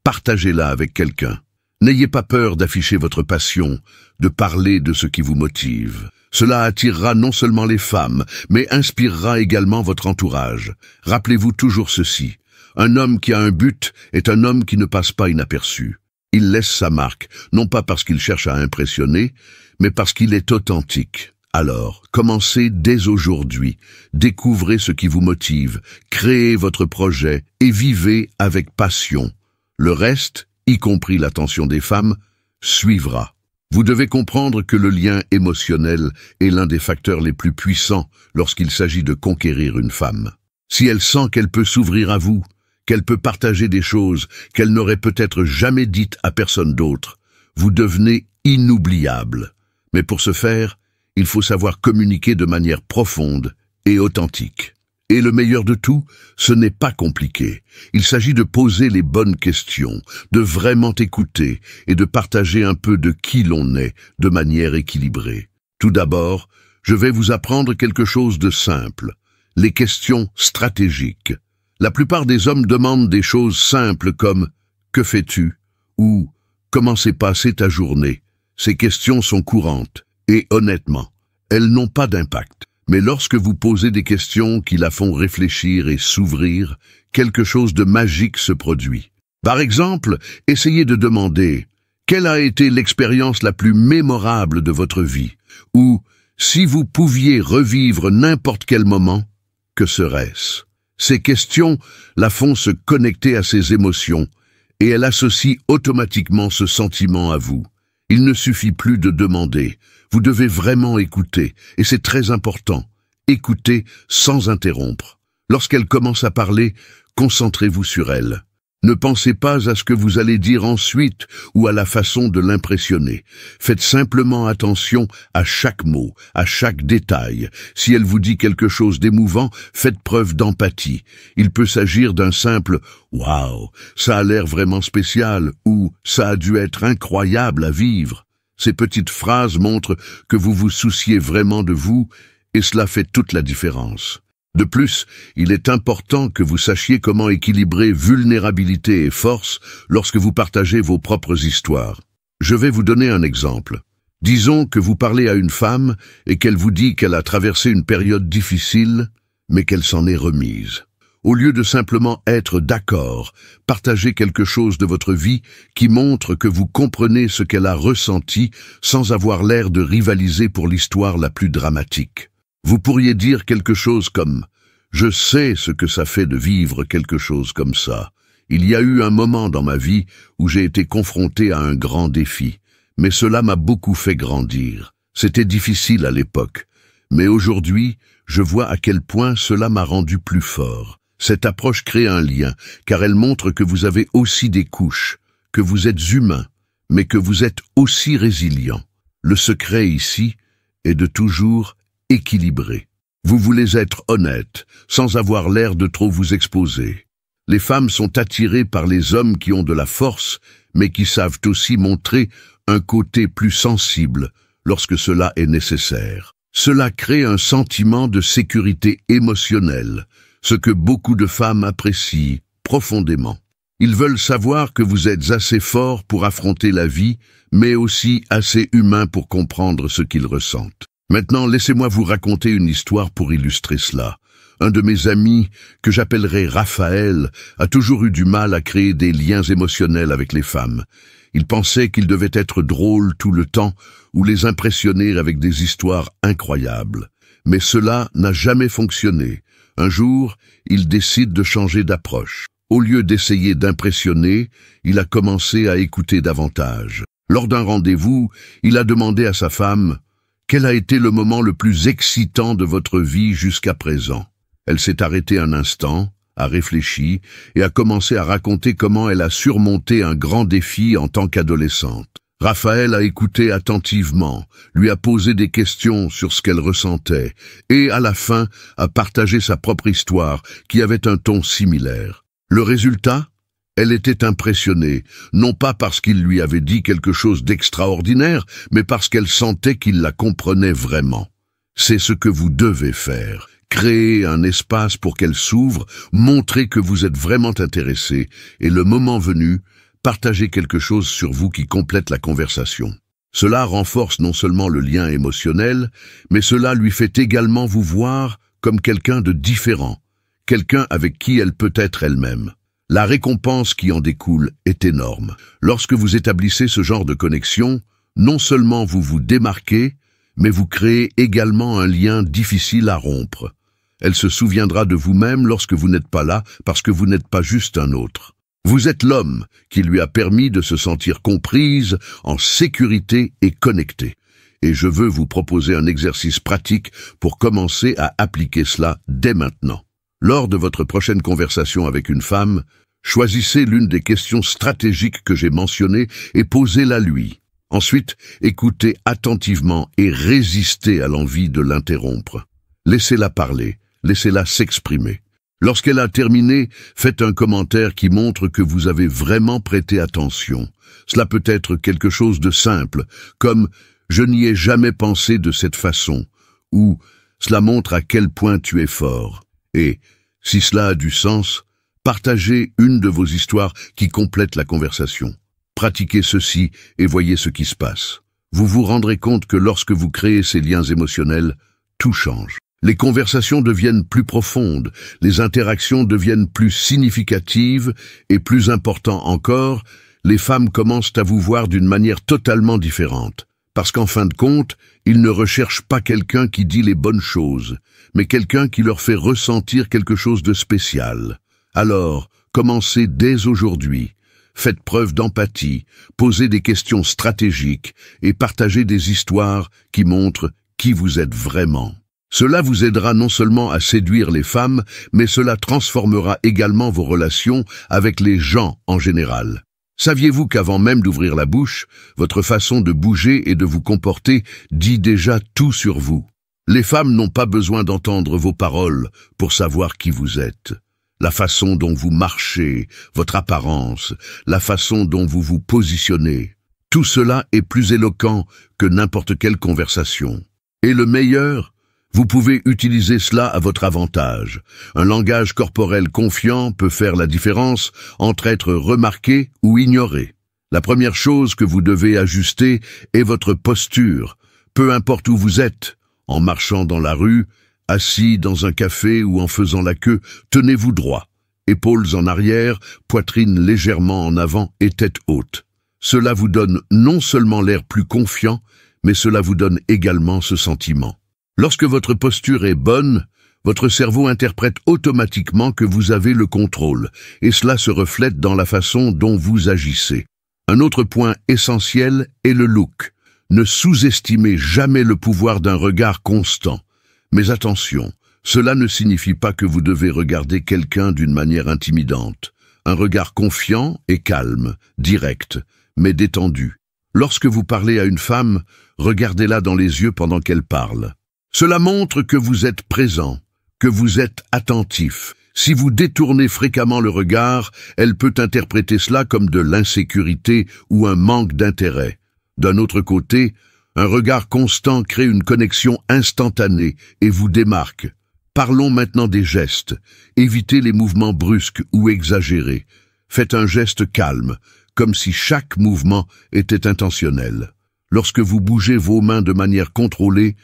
Speaker 1: partagez-la avec quelqu'un. N'ayez pas peur d'afficher votre passion, de parler de ce qui vous motive. Cela attirera non seulement les femmes, mais inspirera également votre entourage. Rappelez-vous toujours ceci. Un homme qui a un but est un homme qui ne passe pas inaperçu. Il laisse sa marque, non pas parce qu'il cherche à impressionner, mais parce qu'il est authentique. Alors, commencez dès aujourd'hui. Découvrez ce qui vous motive, créez votre projet et vivez avec passion. Le reste, y compris l'attention des femmes, suivra. Vous devez comprendre que le lien émotionnel est l'un des facteurs les plus puissants lorsqu'il s'agit de conquérir une femme. Si elle sent qu'elle peut s'ouvrir à vous, qu'elle peut partager des choses qu'elle n'aurait peut-être jamais dites à personne d'autre, vous devenez inoubliable. Mais pour ce faire, il faut savoir communiquer de manière profonde et authentique. Et le meilleur de tout, ce n'est pas compliqué. Il s'agit de poser les bonnes questions, de vraiment écouter et de partager un peu de qui l'on est de manière équilibrée. Tout d'abord, je vais vous apprendre quelque chose de simple, les questions stratégiques. La plupart des hommes demandent des choses simples comme « Que fais-tu » ou « Comment s'est passée ta journée ?» Ces questions sont courantes et honnêtement, elles n'ont pas d'impact. Mais lorsque vous posez des questions qui la font réfléchir et s'ouvrir, quelque chose de magique se produit. Par exemple, essayez de demander « Quelle a été l'expérience la plus mémorable de votre vie ?» ou « Si vous pouviez revivre n'importe quel moment, que serait-ce ?» Ces questions la font se connecter à ses émotions et elle associe automatiquement ce sentiment à vous. Il ne suffit plus de demander. Vous devez vraiment écouter, et c'est très important. Écoutez sans interrompre. Lorsqu'elle commence à parler, concentrez-vous sur elle. Ne pensez pas à ce que vous allez dire ensuite ou à la façon de l'impressionner. Faites simplement attention à chaque mot, à chaque détail. Si elle vous dit quelque chose d'émouvant, faites preuve d'empathie. Il peut s'agir d'un simple « Waouh, ça a l'air vraiment spécial » ou « Ça a dû être incroyable à vivre ». Ces petites phrases montrent que vous vous souciez vraiment de vous et cela fait toute la différence. De plus, il est important que vous sachiez comment équilibrer vulnérabilité et force lorsque vous partagez vos propres histoires. Je vais vous donner un exemple. Disons que vous parlez à une femme et qu'elle vous dit qu'elle a traversé une période difficile, mais qu'elle s'en est remise. Au lieu de simplement être d'accord, partagez quelque chose de votre vie qui montre que vous comprenez ce qu'elle a ressenti sans avoir l'air de rivaliser pour l'histoire la plus dramatique. Vous pourriez dire quelque chose comme « Je sais ce que ça fait de vivre quelque chose comme ça. Il y a eu un moment dans ma vie où j'ai été confronté à un grand défi, mais cela m'a beaucoup fait grandir. C'était difficile à l'époque, mais aujourd'hui, je vois à quel point cela m'a rendu plus fort. » Cette approche crée un lien, car elle montre que vous avez aussi des couches, que vous êtes humain, mais que vous êtes aussi résilient. Le secret ici est de toujours équilibrer. Vous voulez être honnête, sans avoir l'air de trop vous exposer. Les femmes sont attirées par les hommes qui ont de la force, mais qui savent aussi montrer un côté plus sensible lorsque cela est nécessaire. Cela crée un sentiment de sécurité émotionnelle, ce que beaucoup de femmes apprécient profondément. Ils veulent savoir que vous êtes assez fort pour affronter la vie, mais aussi assez humain pour comprendre ce qu'ils ressentent. Maintenant, laissez-moi vous raconter une histoire pour illustrer cela. Un de mes amis, que j'appellerai Raphaël, a toujours eu du mal à créer des liens émotionnels avec les femmes. Il pensait qu'il devait être drôle tout le temps ou les impressionner avec des histoires incroyables. Mais cela n'a jamais fonctionné. Un jour, il décide de changer d'approche. Au lieu d'essayer d'impressionner, il a commencé à écouter davantage. Lors d'un rendez-vous, il a demandé à sa femme « Quel a été le moment le plus excitant de votre vie jusqu'à présent ?» Elle s'est arrêtée un instant, a réfléchi et a commencé à raconter comment elle a surmonté un grand défi en tant qu'adolescente. Raphaël a écouté attentivement, lui a posé des questions sur ce qu'elle ressentait et, à la fin, a partagé sa propre histoire qui avait un ton similaire. Le résultat ? Elle était impressionnée, non pas parce qu'il lui avait dit quelque chose d'extraordinaire, mais parce qu'elle sentait qu'il la comprenait vraiment. C'est ce que vous devez faire. Créer un espace pour qu'elle s'ouvre, montrer que vous êtes vraiment intéressé, et le moment venu, partager quelque chose sur vous qui complète la conversation. Cela renforce non seulement le lien émotionnel, mais cela lui fait également vous voir comme quelqu'un de différent, quelqu'un avec qui elle peut être elle-même. La récompense qui en découle est énorme. Lorsque vous établissez ce genre de connexion, non seulement vous vous démarquez, mais vous créez également un lien difficile à rompre. Elle se souviendra de vous-même lorsque vous n'êtes pas là, parce que vous n'êtes pas juste un autre. Vous êtes l'homme qui lui a permis de se sentir comprise, en sécurité et connectée. Et je veux vous proposer un exercice pratique pour commencer à appliquer cela dès maintenant. Lors de votre prochaine conversation avec une femme, choisissez l'une des questions stratégiques que j'ai mentionnées et posez-la lui. Ensuite, écoutez attentivement et résistez à l'envie de l'interrompre. Laissez-la parler, laissez-la s'exprimer. Lorsqu'elle a terminé, faites un commentaire qui montre que vous avez vraiment prêté attention. Cela peut être quelque chose de simple, comme « Je n'y ai jamais pensé de cette façon » ou « Cela montre à quel point tu es fort » et, si cela a du sens, partagez une de vos histoires qui complète la conversation. Pratiquez ceci et voyez ce qui se passe. Vous vous rendrez compte que lorsque vous créez ces liens émotionnels, tout change. Les conversations deviennent plus profondes, les interactions deviennent plus significatives et plus important encore, les femmes commencent à vous voir d'une manière totalement différente. Parce qu'en fin de compte, ils ne recherchent pas quelqu'un qui dit les bonnes choses, mais quelqu'un qui leur fait ressentir quelque chose de spécial. Alors, commencez dès aujourd'hui. Faites preuve d'empathie, posez des questions stratégiques et partagez des histoires qui montrent qui vous êtes vraiment. Cela vous aidera non seulement à séduire les femmes, mais cela transformera également vos relations avec les gens en général. Saviez-vous qu'avant même d'ouvrir la bouche, votre façon de bouger et de vous comporter dit déjà tout sur vous? Les femmes n'ont pas besoin d'entendre vos paroles pour savoir qui vous êtes. La façon dont vous marchez, votre apparence, la façon dont vous vous positionnez, tout cela est plus éloquent que n'importe quelle conversation. Et le meilleur, vous pouvez utiliser cela à votre avantage. Un langage corporel confiant peut faire la différence entre être remarqué ou ignoré. La première chose que vous devez ajuster est votre posture, peu importe où vous êtes. En marchant dans la rue, assis dans un café ou en faisant la queue, tenez-vous droit. Épaules en arrière, poitrine légèrement en avant et tête haute. Cela vous donne non seulement l'air plus confiant, mais cela vous donne également ce sentiment. Lorsque votre posture est bonne, votre cerveau interprète automatiquement que vous avez le contrôle, et cela se reflète dans la façon dont vous agissez. Un autre point essentiel est le look. Ne sous-estimez jamais le pouvoir d'un regard constant. Mais attention, cela ne signifie pas que vous devez regarder quelqu'un d'une manière intimidante. Un regard confiant et calme, direct, mais détendu. Lorsque vous parlez à une femme, regardez-la dans les yeux pendant qu'elle parle. Cela montre que vous êtes présent, que vous êtes attentif. Si vous détournez fréquemment le regard, elle peut interpréter cela comme de l'insécurité ou un manque d'intérêt. D'un autre côté, un regard constant crée une connexion instantanée et vous démarque. Parlons maintenant des gestes. Évitez les mouvements brusques ou exagérés. Faites un geste calme, comme si chaque mouvement était intentionnel. Lorsque vous bougez vos mains de manière contrôlée,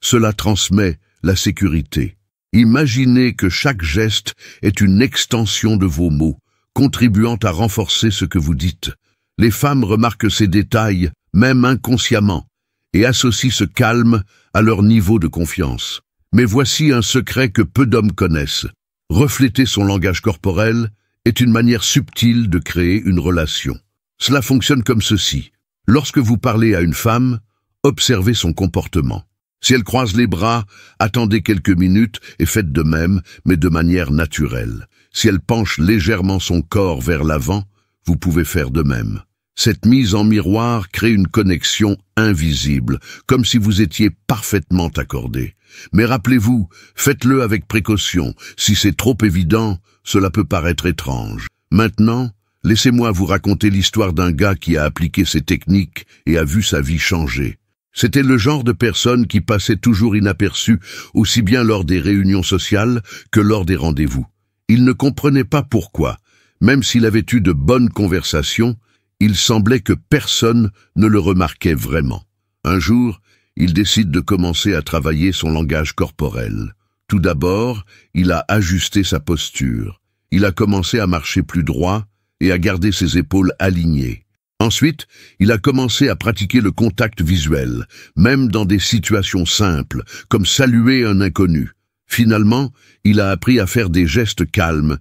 Speaker 1: cela transmet la sécurité. Imaginez que chaque geste est une extension de vos mots, contribuant à renforcer ce que vous dites. Les femmes remarquent ces détails, même inconsciemment, et associent ce calme à leur niveau de confiance. Mais voici un secret que peu d'hommes connaissent. Refléter son langage corporel est une manière subtile de créer une relation. Cela fonctionne comme ceci. Lorsque vous parlez à une femme, observez son comportement. Si elle croise les bras, attendez quelques minutes et faites de même, mais de manière naturelle. Si elle penche légèrement son corps vers l'avant, vous pouvez faire de même. Cette mise en miroir crée une connexion invisible, comme si vous étiez parfaitement accordés. Mais rappelez-vous, faites-le avec précaution. Si c'est trop évident, cela peut paraître étrange. Maintenant, laissez-moi vous raconter l'histoire d'un gars qui a appliqué ces techniques et a vu sa vie changer. C'était le genre de personne qui passait toujours inaperçu, aussi bien lors des réunions sociales que lors des rendez-vous. Il ne comprenait pas pourquoi. Même s'il avait eu de bonnes conversations, il semblait que personne ne le remarquait vraiment. Un jour, il décide de commencer à travailler son langage corporel. Tout d'abord, il a ajusté sa posture. Il a commencé à marcher plus droit et à garder ses épaules alignées. Ensuite, il a commencé à pratiquer le contact visuel, même dans des situations simples, comme saluer un inconnu. Finalement, il a appris à faire des gestes calmes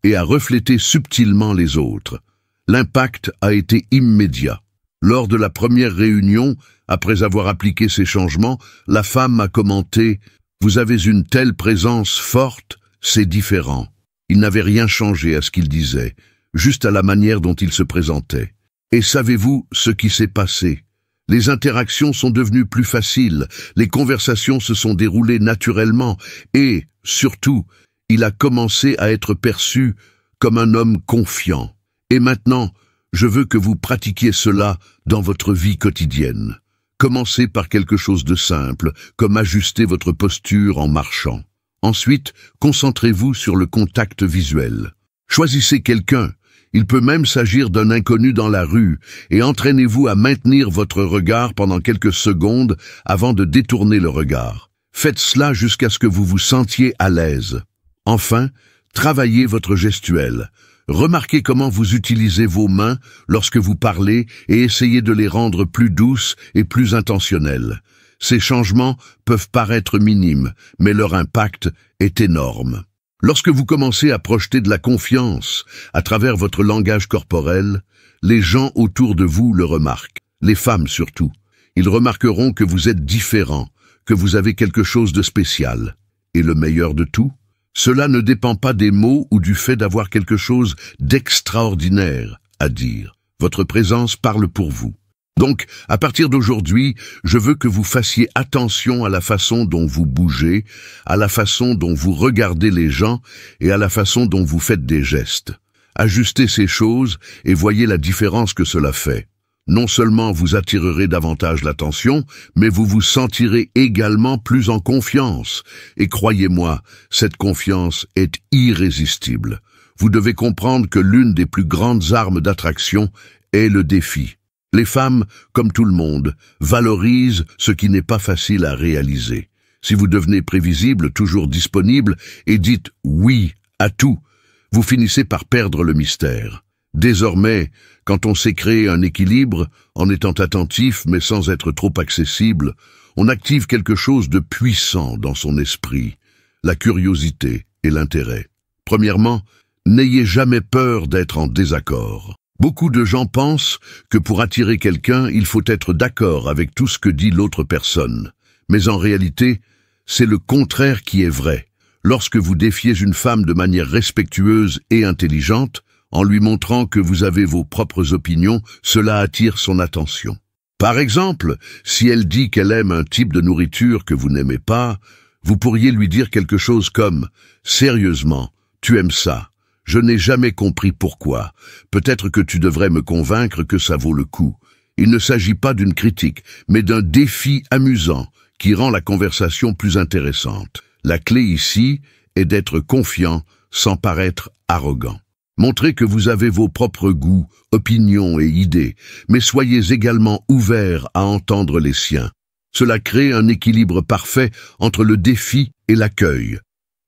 Speaker 1: et à refléter subtilement les autres. L'impact a été immédiat. Lors de la première réunion, après avoir appliqué ces changements, la femme a commenté « Vous avez une telle présence forte, c'est différent ». Il n'avait rien changé à ce qu'il disait, juste à la manière dont il se présentait. Et savez-vous ce qui s'est passé? Les interactions sont devenues plus faciles, les conversations se sont déroulées naturellement et, surtout, il a commencé à être perçu comme un homme confiant. Et maintenant, je veux que vous pratiquiez cela dans votre vie quotidienne. Commencez par quelque chose de simple, comme ajuster votre posture en marchant. Ensuite, concentrez-vous sur le contact visuel. Choisissez quelqu'un. Il peut même s'agir d'un inconnu dans la rue, et entraînez-vous à maintenir votre regard pendant quelques secondes avant de détourner le regard. Faites cela jusqu'à ce que vous vous sentiez à l'aise. Enfin, travaillez votre gestuelle. Remarquez comment vous utilisez vos mains lorsque vous parlez et essayez de les rendre plus douces et plus intentionnelles. Ces changements peuvent paraître minimes, mais leur impact est énorme. Lorsque vous commencez à projeter de la confiance à travers votre langage corporel, les gens autour de vous le remarquent, les femmes surtout. Ils remarqueront que vous êtes différent, que vous avez quelque chose de spécial. Et le meilleur de tout, cela ne dépend pas des mots ou du fait d'avoir quelque chose d'extraordinaire à dire. Votre présence parle pour vous. Donc, à partir d'aujourd'hui, je veux que vous fassiez attention à la façon dont vous bougez, à la façon dont vous regardez les gens et à la façon dont vous faites des gestes. Ajustez ces choses et voyez la différence que cela fait. Non seulement vous attirerez davantage l'attention, mais vous vous sentirez également plus en confiance. Et croyez-moi, cette confiance est irrésistible. Vous devez comprendre que l'une des plus grandes armes d'attraction est le défi. Les femmes, comme tout le monde, valorisent ce qui n'est pas facile à réaliser. Si vous devenez prévisible, toujours disponible, et dites « oui » à tout, vous finissez par perdre le mystère. Désormais, quand on sait créer un équilibre, en étant attentif mais sans être trop accessible, on active quelque chose de puissant dans son esprit, la curiosité et l'intérêt. Premièrement, n'ayez jamais peur d'être en désaccord. Beaucoup de gens pensent que pour attirer quelqu'un, il faut être d'accord avec tout ce que dit l'autre personne. Mais en réalité, c'est le contraire qui est vrai. Lorsque vous défiez une femme de manière respectueuse et intelligente, en lui montrant que vous avez vos propres opinions, cela attire son attention. Par exemple, si elle dit qu'elle aime un type de nourriture que vous n'aimez pas, vous pourriez lui dire quelque chose comme « Sérieusement, tu aimes ça. Je n'ai jamais compris pourquoi. Peut-être que tu devrais me convaincre que ça vaut le coup. » Il ne s'agit pas d'une critique, mais d'un défi amusant qui rend la conversation plus intéressante. La clé ici est d'être confiant sans paraître arrogant. Montrez que vous avez vos propres goûts, opinions et idées, mais soyez également ouverts à entendre les siens. Cela crée un équilibre parfait entre le défi et l'accueil.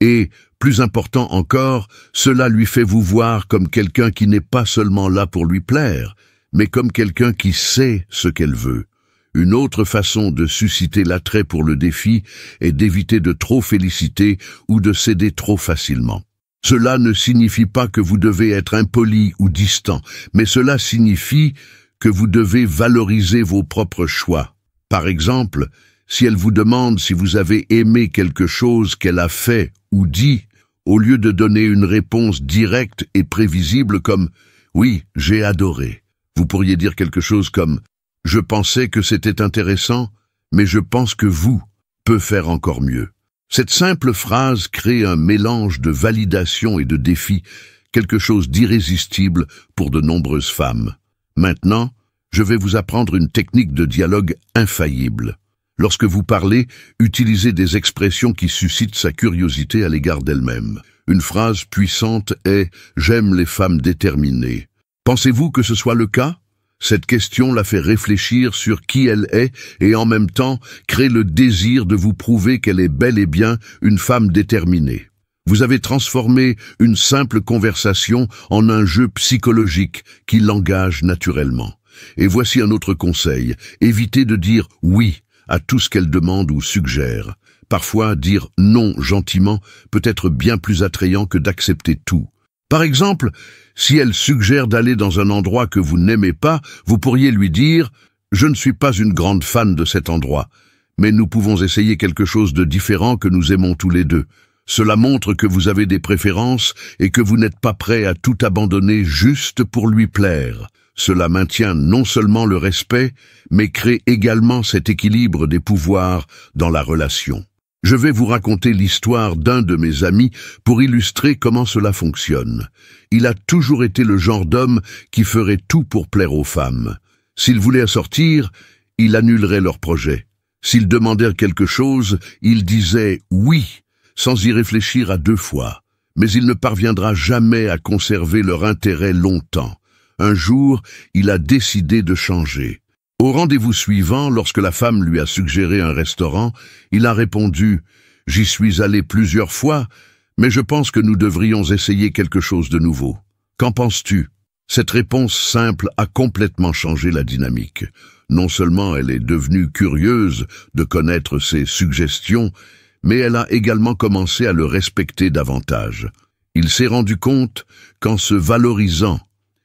Speaker 1: Et, plus important encore, cela lui fait vous voir comme quelqu'un qui n'est pas seulement là pour lui plaire, mais comme quelqu'un qui sait ce qu'elle veut. Une autre façon de susciter l'attrait pour le défi est d'éviter de trop féliciter ou de céder trop facilement. Cela ne signifie pas que vous devez être impoli ou distant, mais cela signifie que vous devez valoriser vos propres choix. Par exemple, si elle vous demande si vous avez aimé quelque chose qu'elle a fait ou dit, au lieu de donner une réponse directe et prévisible comme « Oui, j'ai adoré », vous pourriez dire quelque chose comme « Je pensais que c'était intéressant, mais je pense que vous peut faire encore mieux ». Cette simple phrase crée un mélange de validation et de défi, quelque chose d'irrésistible pour de nombreuses femmes. Maintenant, je vais vous apprendre une technique de dialogue infaillible. Lorsque vous parlez, utilisez des expressions qui suscitent sa curiosité à l'égard d'elle-même. Une phrase puissante est « J'aime les femmes déterminées ». Pensez-vous que ce soit le cas? Cette question la fait réfléchir sur qui elle est et en même temps crée le désir de vous prouver qu'elle est bel et bien une femme déterminée. Vous avez transformé une simple conversation en un jeu psychologique qui l'engage naturellement. Et voici un autre conseil, évitez de dire « oui » à tout ce qu'elle demande ou suggère. Parfois, dire « non » gentiment peut être bien plus attrayant que d'accepter tout. Par exemple, si elle suggère d'aller dans un endroit que vous n'aimez pas, vous pourriez lui dire « Je ne suis pas une grande fan de cet endroit, mais nous pouvons essayer quelque chose de différent que nous aimons tous les deux. » Cela montre que vous avez des préférences et que vous n'êtes pas prêt à tout abandonner juste pour lui plaire. Cela maintient non seulement le respect, mais crée également cet équilibre des pouvoirs dans la relation. Je vais vous raconter l'histoire d'un de mes amis pour illustrer comment cela fonctionne. Il a toujours été le genre d'homme qui ferait tout pour plaire aux femmes. S'il voulait sortir, il annulerait leur projet. S'ils demandèrent quelque chose, il disait « oui », sans y réfléchir à deux fois. Mais il ne parviendra jamais à conserver leur intérêt longtemps. Un jour, il a décidé de changer. Au rendez-vous suivant, lorsque la femme lui a suggéré un restaurant, il a répondu « J'y suis allé plusieurs fois, mais je pense que nous devrions essayer quelque chose de nouveau. Qu'en penses-tu » Cette réponse simple a complètement changé la dynamique. Non seulement elle est devenue curieuse de connaître ses suggestions, mais elle a également commencé à le respecter davantage. Il s'est rendu compte qu'en se valorisant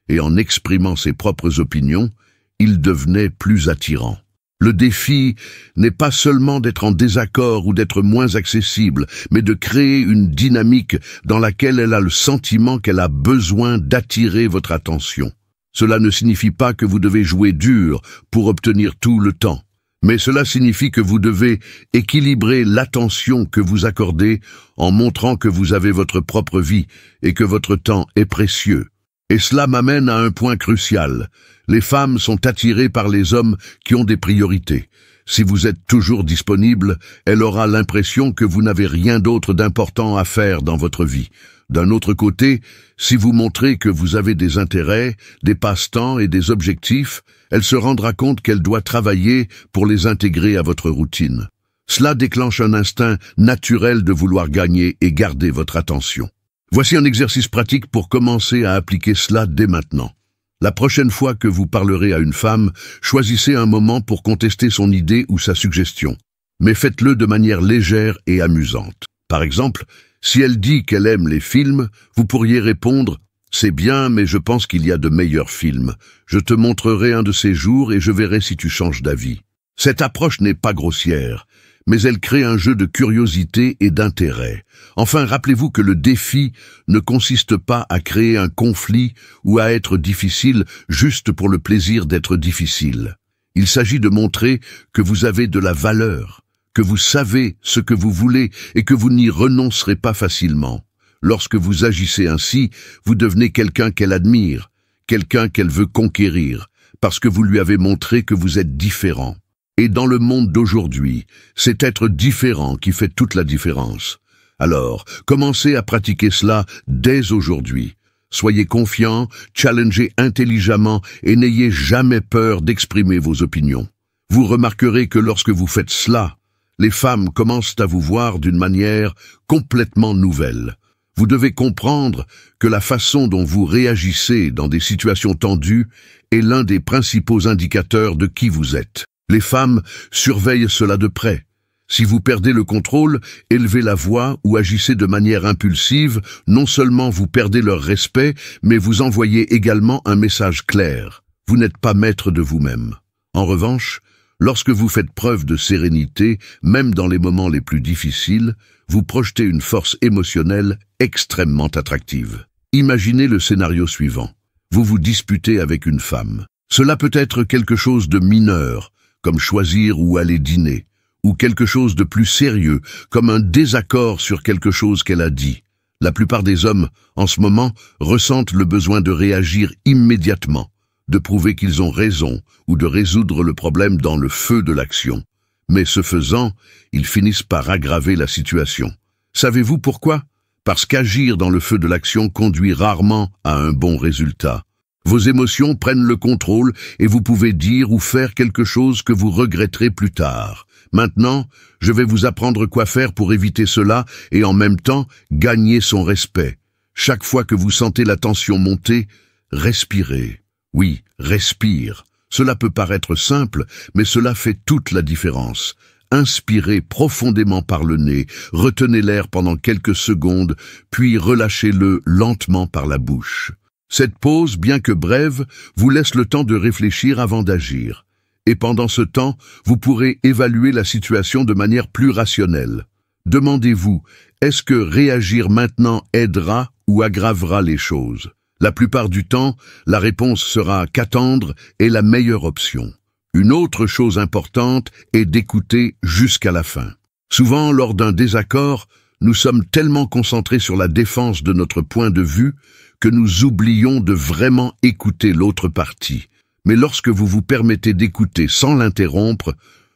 Speaker 1: et en exprimant ses propres opinions, il devenait plus attirant. Le défi n'est pas seulement d'être en désaccord ou d'être moins accessible, mais de créer une dynamique dans laquelle elle a le sentiment qu'elle a besoin d'attirer votre attention. Cela ne signifie pas que vous devez jouer dur pour obtenir tout le temps, mais cela signifie que vous devez équilibrer l'attention que vous accordez en montrant que vous avez votre propre vie et que votre temps est précieux. Et cela m'amène à un point crucial. Les femmes sont attirées par les hommes qui ont des priorités. Si vous êtes toujours disponible, elle aura l'impression que vous n'avez rien d'autre d'important à faire dans votre vie. D'un autre côté, si vous montrez que vous avez des intérêts, des passe-temps et des objectifs, elle se rendra compte qu'elle doit travailler pour les intégrer à votre routine. Cela déclenche un instinct naturel de vouloir gagner et garder votre attention. Voici un exercice pratique pour commencer à appliquer cela dès maintenant. La prochaine fois que vous parlerez à une femme, choisissez un moment pour contester son idée ou sa suggestion. Mais faites-le de manière légère et amusante. Par exemple, si elle dit qu'elle aime les films, vous pourriez répondre « C'est bien, mais je pense qu'il y a de meilleurs films. Je te montrerai un de ces jours et je verrai si tu changes d'avis. » Cette approche n'est pas grossière, mais elle crée un jeu de curiosité et d'intérêt. Enfin, rappelez-vous que le défi ne consiste pas à créer un conflit ou à être difficile juste pour le plaisir d'être difficile. Il s'agit de montrer que vous avez de la valeur, que vous savez ce que vous voulez et que vous n'y renoncerez pas facilement. Lorsque vous agissez ainsi, vous devenez quelqu'un qu'elle admire, quelqu'un qu'elle veut conquérir, parce que vous lui avez montré que vous êtes différent. Et dans le monde d'aujourd'hui, c'est être différent qui fait toute la différence. Alors, commencez à pratiquer cela dès aujourd'hui. Soyez confiants, challengez intelligemment et n'ayez jamais peur d'exprimer vos opinions. Vous remarquerez que lorsque vous faites cela, les femmes commencent à vous voir d'une manière complètement nouvelle. Vous devez comprendre que la façon dont vous réagissez dans des situations tendues est l'un des principaux indicateurs de qui vous êtes. Les femmes surveillent cela de près. Si vous perdez le contrôle, élevez la voix ou agissez de manière impulsive, non seulement vous perdez leur respect, mais vous envoyez également un message clair. Vous n'êtes pas maître de vous-même. En revanche, lorsque vous faites preuve de sérénité, même dans les moments les plus difficiles, vous projetez une force émotionnelle extrêmement attractive. Imaginez le scénario suivant. Vous vous disputez avec une femme. Cela peut être quelque chose de mineur, comme choisir où aller dîner, ou quelque chose de plus sérieux, comme un désaccord sur quelque chose qu'elle a dit. La plupart des hommes, en ce moment, ressentent le besoin de réagir immédiatement, de prouver qu'ils ont raison ou de résoudre le problème dans le feu de l'action. Mais ce faisant, ils finissent par aggraver la situation. Savez-vous pourquoi? Parce qu'agir dans le feu de l'action conduit rarement à un bon résultat. Vos émotions prennent le contrôle et vous pouvez dire ou faire quelque chose que vous regretterez plus tard. Maintenant, je vais vous apprendre quoi faire pour éviter cela et en même temps gagner son respect. Chaque fois que vous sentez la tension monter, respirez. Oui, respire. Cela peut paraître simple, mais cela fait toute la différence. Inspirez profondément par le nez, retenez l'air pendant quelques secondes, puis relâchez-le lentement par la bouche. Cette pause, bien que brève, vous laisse le temps de réfléchir avant d'agir. Et pendant ce temps, vous pourrez évaluer la situation de manière plus rationnelle. Demandez-vous, est-ce que réagir maintenant aidera ou aggravera les choses? La plupart du temps, la réponse sera qu'attendre est la meilleure option. Une autre chose importante est d'écouter jusqu'à la fin. Souvent, lors d'un désaccord, nous sommes tellement concentrés sur la défense de notre point de vue que nous oublions de vraiment écouter l'autre partie. Mais lorsque vous vous permettez d'écouter sans l'interrompre,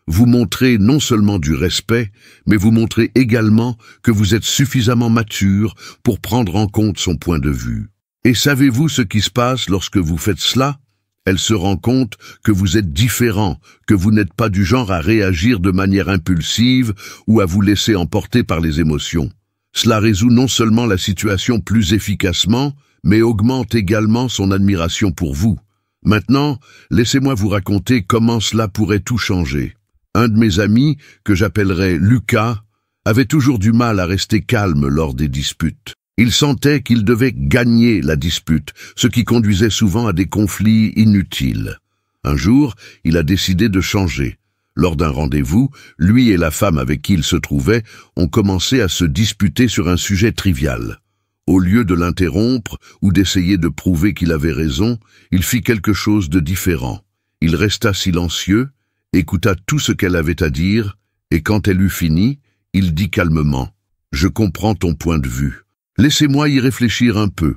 Speaker 1: vous montrez non seulement du respect, mais vous montrez également que vous êtes suffisamment mature pour prendre en compte son point de vue. Et savez-vous ce qui se passe lorsque vous faites cela? Elle se rend compte que vous êtes différent, que vous n'êtes pas du genre à réagir de manière impulsive ou à vous laisser emporter par les émotions. Cela résout non seulement la situation plus efficacement, mais augmente également son admiration pour vous. Maintenant, laissez-moi vous raconter comment cela pourrait tout changer. Un de mes amis, que j'appellerais Lucas, avait toujours du mal à rester calme lors des disputes. Il sentait qu'il devait gagner la dispute, ce qui conduisait souvent à des conflits inutiles. Un jour, il a décidé de changer. Lors d'un rendez-vous, lui et la femme avec qui il se trouvait ont commencé à se disputer sur un sujet trivial. Au lieu de l'interrompre ou d'essayer de prouver qu'il avait raison, il fit quelque chose de différent. Il resta silencieux, écouta tout ce qu'elle avait à dire, et quand elle eut fini, il dit calmement « Je comprends ton point de vue. Laissez-moi y réfléchir un peu. »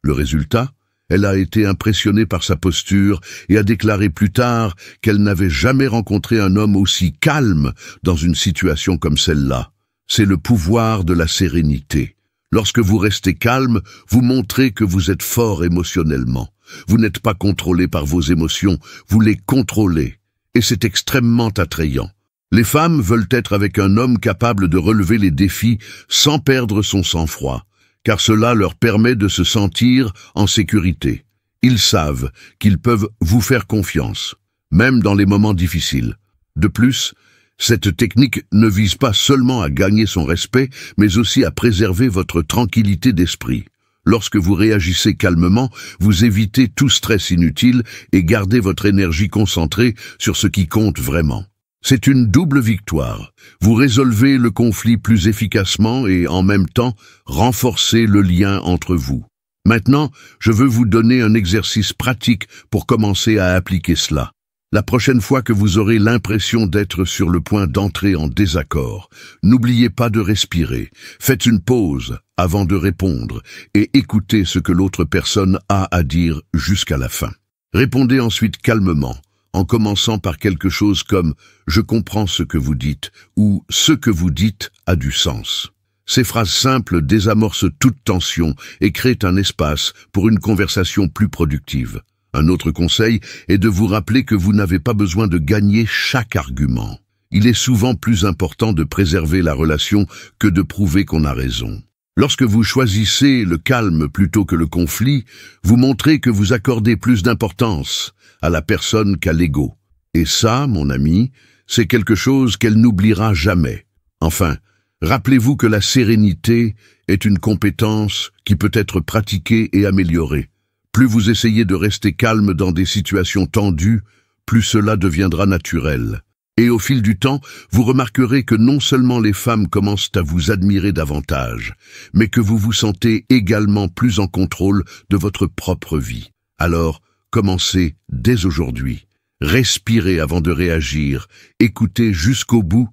Speaker 1: Le résultat, elle a été impressionnée par sa posture et a déclaré plus tard qu'elle n'avait jamais rencontré un homme aussi calme dans une situation comme celle-là. C'est le pouvoir de la sérénité. Lorsque vous restez calme, vous montrez que vous êtes fort émotionnellement. Vous n'êtes pas contrôlé par vos émotions, vous les contrôlez. Et c'est extrêmement attrayant. Les femmes veulent être avec un homme capable de relever les défis sans perdre son sang-froid, car cela leur permet de se sentir en sécurité. Ils savent qu'ils peuvent vous faire confiance, même dans les moments difficiles. De plus, cette technique ne vise pas seulement à gagner son respect, mais aussi à préserver votre tranquillité d'esprit. Lorsque vous réagissez calmement, vous évitez tout stress inutile et gardez votre énergie concentrée sur ce qui compte vraiment. C'est une double victoire. Vous résolvez le conflit plus efficacement et en même temps renforcez le lien entre vous. Maintenant, je veux vous donner un exercice pratique pour commencer à appliquer cela. La prochaine fois que vous aurez l'impression d'être sur le point d'entrer en désaccord, n'oubliez pas de respirer. Faites une pause avant de répondre et écoutez ce que l'autre personne a à dire jusqu'à la fin. Répondez ensuite calmement, en commençant par quelque chose comme « je comprends ce que vous dites » ou « ce que vous dites a du sens ». Ces phrases simples désamorcent toute tension et créent un espace pour une conversation plus productive. Un autre conseil est de vous rappeler que vous n'avez pas besoin de gagner chaque argument. Il est souvent plus important de préserver la relation que de prouver qu'on a raison. Lorsque vous choisissez le calme plutôt que le conflit, vous montrez que vous accordez plus d'importance à la personne qu'à l'ego. Et ça, mon ami, c'est quelque chose qu'elle n'oubliera jamais. Enfin, rappelez-vous que la sérénité est une compétence qui peut être pratiquée et améliorée. Plus vous essayez de rester calme dans des situations tendues, plus cela deviendra naturel. Et au fil du temps, vous remarquerez que non seulement les femmes commencent à vous admirer davantage, mais que vous vous sentez également plus en contrôle de votre propre vie. Alors, commencez dès aujourd'hui. Respirez avant de réagir, écoutez jusqu'au bout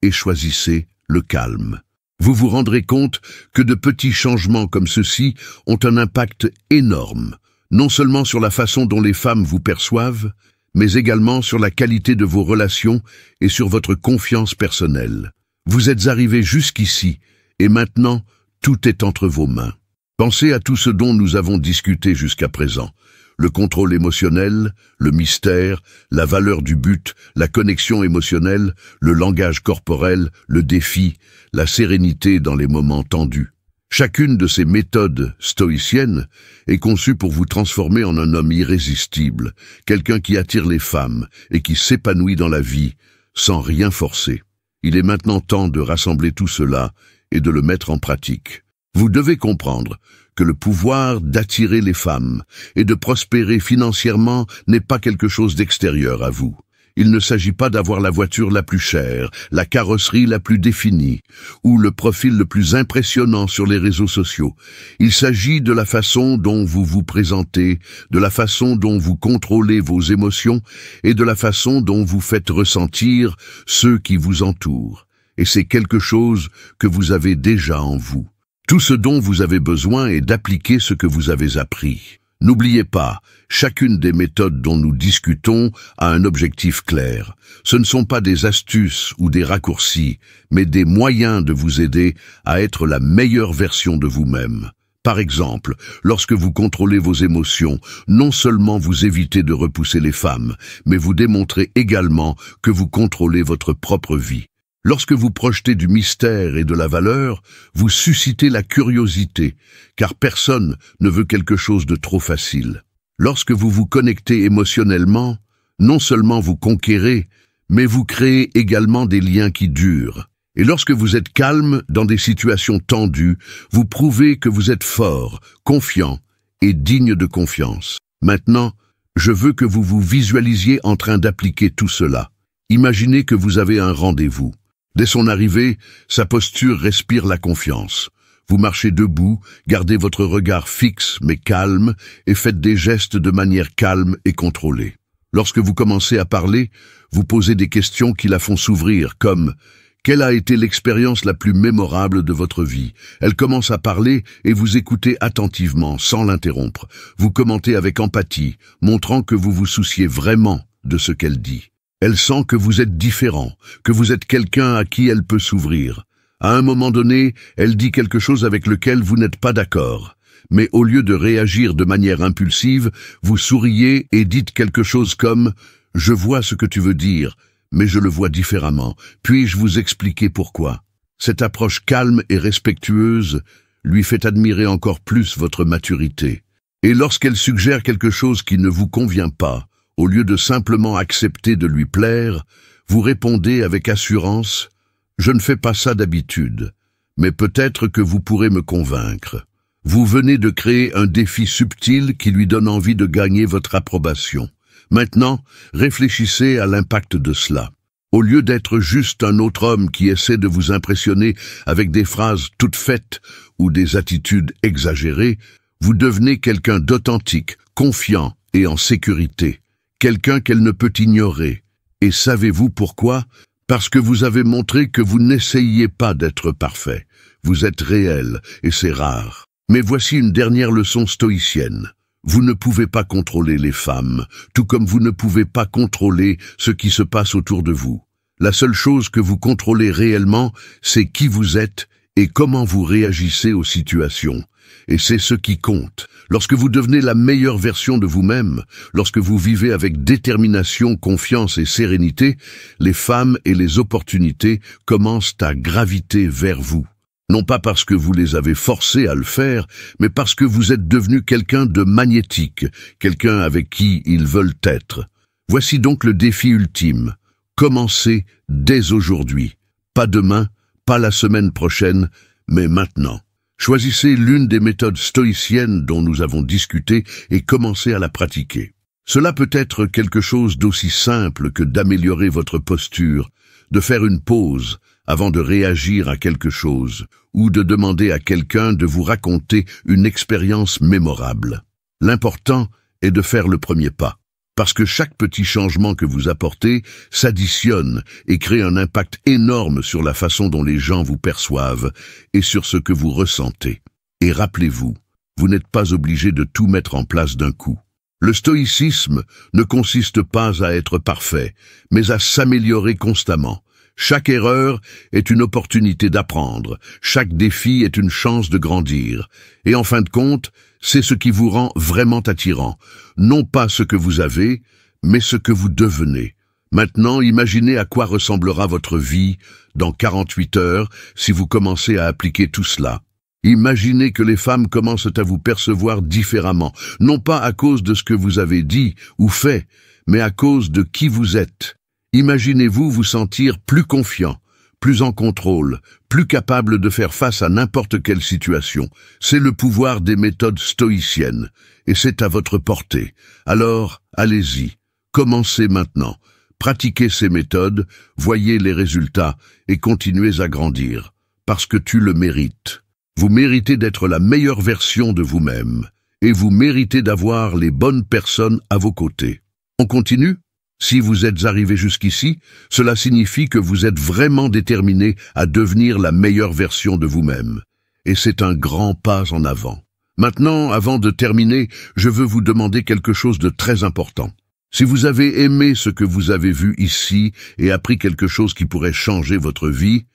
Speaker 1: et choisissez le calme. Vous vous rendrez compte que de petits changements comme ceux-ci ont un impact énorme, non seulement sur la façon dont les femmes vous perçoivent, mais également sur la qualité de vos relations et sur votre confiance personnelle. Vous êtes arrivé jusqu'ici, et maintenant, tout est entre vos mains. Pensez à tout ce dont nous avons discuté jusqu'à présent. Le contrôle émotionnel, le mystère, la valeur du but, la connexion émotionnelle, le langage corporel, le défi, la sérénité dans les moments tendus. Chacune de ces méthodes stoïciennes est conçue pour vous transformer en un homme irrésistible, quelqu'un qui attire les femmes et qui s'épanouit dans la vie sans rien forcer. Il est maintenant temps de rassembler tout cela et de le mettre en pratique. Vous devez comprendre que le pouvoir d'attirer les femmes et de prospérer financièrement n'est pas quelque chose d'extérieur à vous. Il ne s'agit pas d'avoir la voiture la plus chère, la carrosserie la plus définie, ou le profil le plus impressionnant sur les réseaux sociaux. Il s'agit de la façon dont vous vous présentez, de la façon dont vous contrôlez vos émotions et de la façon dont vous faites ressentir ceux qui vous entourent. Et c'est quelque chose que vous avez déjà en vous. Tout ce dont vous avez besoin est d'appliquer ce que vous avez appris. N'oubliez pas, chacune des méthodes dont nous discutons a un objectif clair. Ce ne sont pas des astuces ou des raccourcis, mais des moyens de vous aider à être la meilleure version de vous-même. Par exemple, lorsque vous contrôlez vos émotions, non seulement vous évitez de repousser les femmes, mais vous démontrez également que vous contrôlez votre propre vie. Lorsque vous projetez du mystère et de la valeur, vous suscitez la curiosité, car personne ne veut quelque chose de trop facile. Lorsque vous vous connectez émotionnellement, non seulement vous conquérez, mais vous créez également des liens qui durent. Et lorsque vous êtes calme dans des situations tendues, vous prouvez que vous êtes fort, confiant et digne de confiance. Maintenant, je veux que vous vous visualisiez en train d'appliquer tout cela. Imaginez que vous avez un rendez-vous. Dès son arrivée, sa posture respire la confiance. Vous marchez debout, gardez votre regard fixe mais calme et faites des gestes de manière calme et contrôlée. Lorsque vous commencez à parler, vous posez des questions qui la font s'ouvrir comme « Quelle a été l'expérience la plus mémorable de votre vie ?» Elle commence à parler et vous écoutez attentivement, sans l'interrompre. Vous commentez avec empathie, montrant que vous vous souciez vraiment de ce qu'elle dit. Elle sent que vous êtes différent, que vous êtes quelqu'un à qui elle peut s'ouvrir. À un moment donné, elle dit quelque chose avec lequel vous n'êtes pas d'accord. Mais au lieu de réagir de manière impulsive, vous souriez et dites quelque chose comme « Je vois ce que tu veux dire, mais je le vois différemment. Puis-je vous expliquer pourquoi ?» Cette approche calme et respectueuse lui fait admirer encore plus votre maturité. Et lorsqu'elle suggère quelque chose qui ne vous convient pas, au lieu de simplement accepter de lui plaire, vous répondez avec assurance « Je ne fais pas ça d'habitude, mais peut-être que vous pourrez me convaincre. » Vous venez de créer un défi subtil qui lui donne envie de gagner votre approbation. Maintenant, réfléchissez à l'impact de cela. Au lieu d'être juste un autre homme qui essaie de vous impressionner avec des phrases toutes faites ou des attitudes exagérées, vous devenez quelqu'un d'authentique, confiant et en sécurité. quelqu'un qu'elle ne peut ignorer. Et savez-vous pourquoi? Parce que vous avez montré que vous n'essayiez pas d'être parfait. Vous êtes réel, et c'est rare. Mais voici une dernière leçon stoïcienne. Vous ne pouvez pas contrôler les femmes, tout comme vous ne pouvez pas contrôler ce qui se passe autour de vous. La seule chose que vous contrôlez réellement, c'est qui vous êtes et comment vous réagissez aux situations. Et c'est ce qui compte. Lorsque vous devenez la meilleure version de vous-même, lorsque vous vivez avec détermination, confiance et sérénité, les femmes et les opportunités commencent à graviter vers vous. Non pas parce que vous les avez forcés à le faire, mais parce que vous êtes devenu quelqu'un de magnétique, quelqu'un avec qui ils veulent être. Voici donc le défi ultime. Commencez dès aujourd'hui. Pas demain, pas la semaine prochaine, mais maintenant. Choisissez l'une des méthodes stoïciennes dont nous avons discuté et commencez à la pratiquer. Cela peut être quelque chose d'aussi simple que d'améliorer votre posture, de faire une pause avant de réagir à quelque chose, ou de demander à quelqu'un de vous raconter une expérience mémorable. L'important est de faire le premier pas, parce que chaque petit changement que vous apportez s'additionne et crée un impact énorme sur la façon dont les gens vous perçoivent et sur ce que vous ressentez. Et rappelez-vous, vous n'êtes pas obligé de tout mettre en place d'un coup. Le stoïcisme ne consiste pas à être parfait, mais à s'améliorer constamment. Chaque erreur est une opportunité d'apprendre, chaque défi est une chance de grandir. Et en fin de compte, c'est ce qui vous rend vraiment attirant. Non pas ce que vous avez, mais ce que vous devenez. Maintenant, imaginez à quoi ressemblera votre vie dans 48 heures si vous commencez à appliquer tout cela. Imaginez que les femmes commencent à vous percevoir différemment, non pas à cause de ce que vous avez dit ou fait, mais à cause de qui vous êtes. Imaginez-vous vous sentir plus confiant, plus en contrôle, plus capable de faire face à n'importe quelle situation. C'est le pouvoir des méthodes stoïciennes, et c'est à votre portée. Alors, allez-y, commencez maintenant. Pratiquez ces méthodes, voyez les résultats et continuez à grandir, parce que tu le mérites. Vous méritez d'être la meilleure version de vous-même, et vous méritez d'avoir les bonnes personnes à vos côtés. On continue? Si vous êtes arrivé jusqu'ici, cela signifie que vous êtes vraiment déterminé à devenir la meilleure version de vous-même. Et c'est un grand pas en avant. Maintenant, avant de terminer, je veux vous demander quelque chose de très important. Si vous avez aimé ce que vous avez vu ici et appris quelque chose qui pourrait changer votre vie,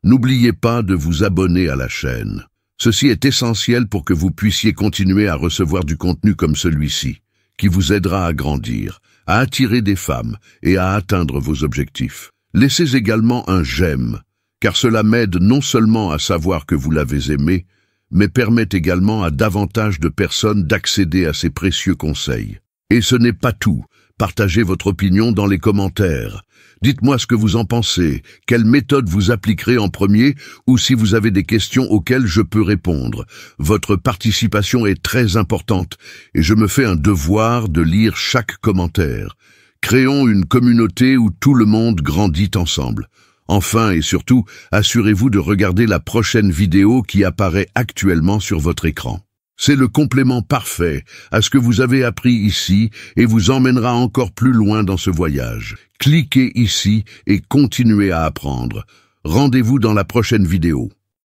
Speaker 1: n'oubliez pas de vous abonner à la chaîne. Ceci est essentiel pour que vous puissiez continuer à recevoir du contenu comme celui-ci, qui vous aidera à grandir, à attirer des femmes et à atteindre vos objectifs. Laissez également un j'aime, car cela m'aide non seulement à savoir que vous l'avez aimé, mais permet également à davantage de personnes d'accéder à ces précieux conseils. Et ce n'est pas tout. Partagez votre opinion dans les commentaires. Dites-moi ce que vous en pensez, quelle méthode vous appliquerez en premier ou si vous avez des questions auxquelles je peux répondre. Votre participation est très importante et je me fais un devoir de lire chaque commentaire. Créons une communauté où tout le monde grandit ensemble. Enfin et surtout, assurez-vous de regarder la prochaine vidéo qui apparaît actuellement sur votre écran. C'est le complément parfait à ce que vous avez appris ici et vous emmènera encore plus loin dans ce voyage. Cliquez ici et continuez à apprendre. Rendez-vous dans la prochaine vidéo.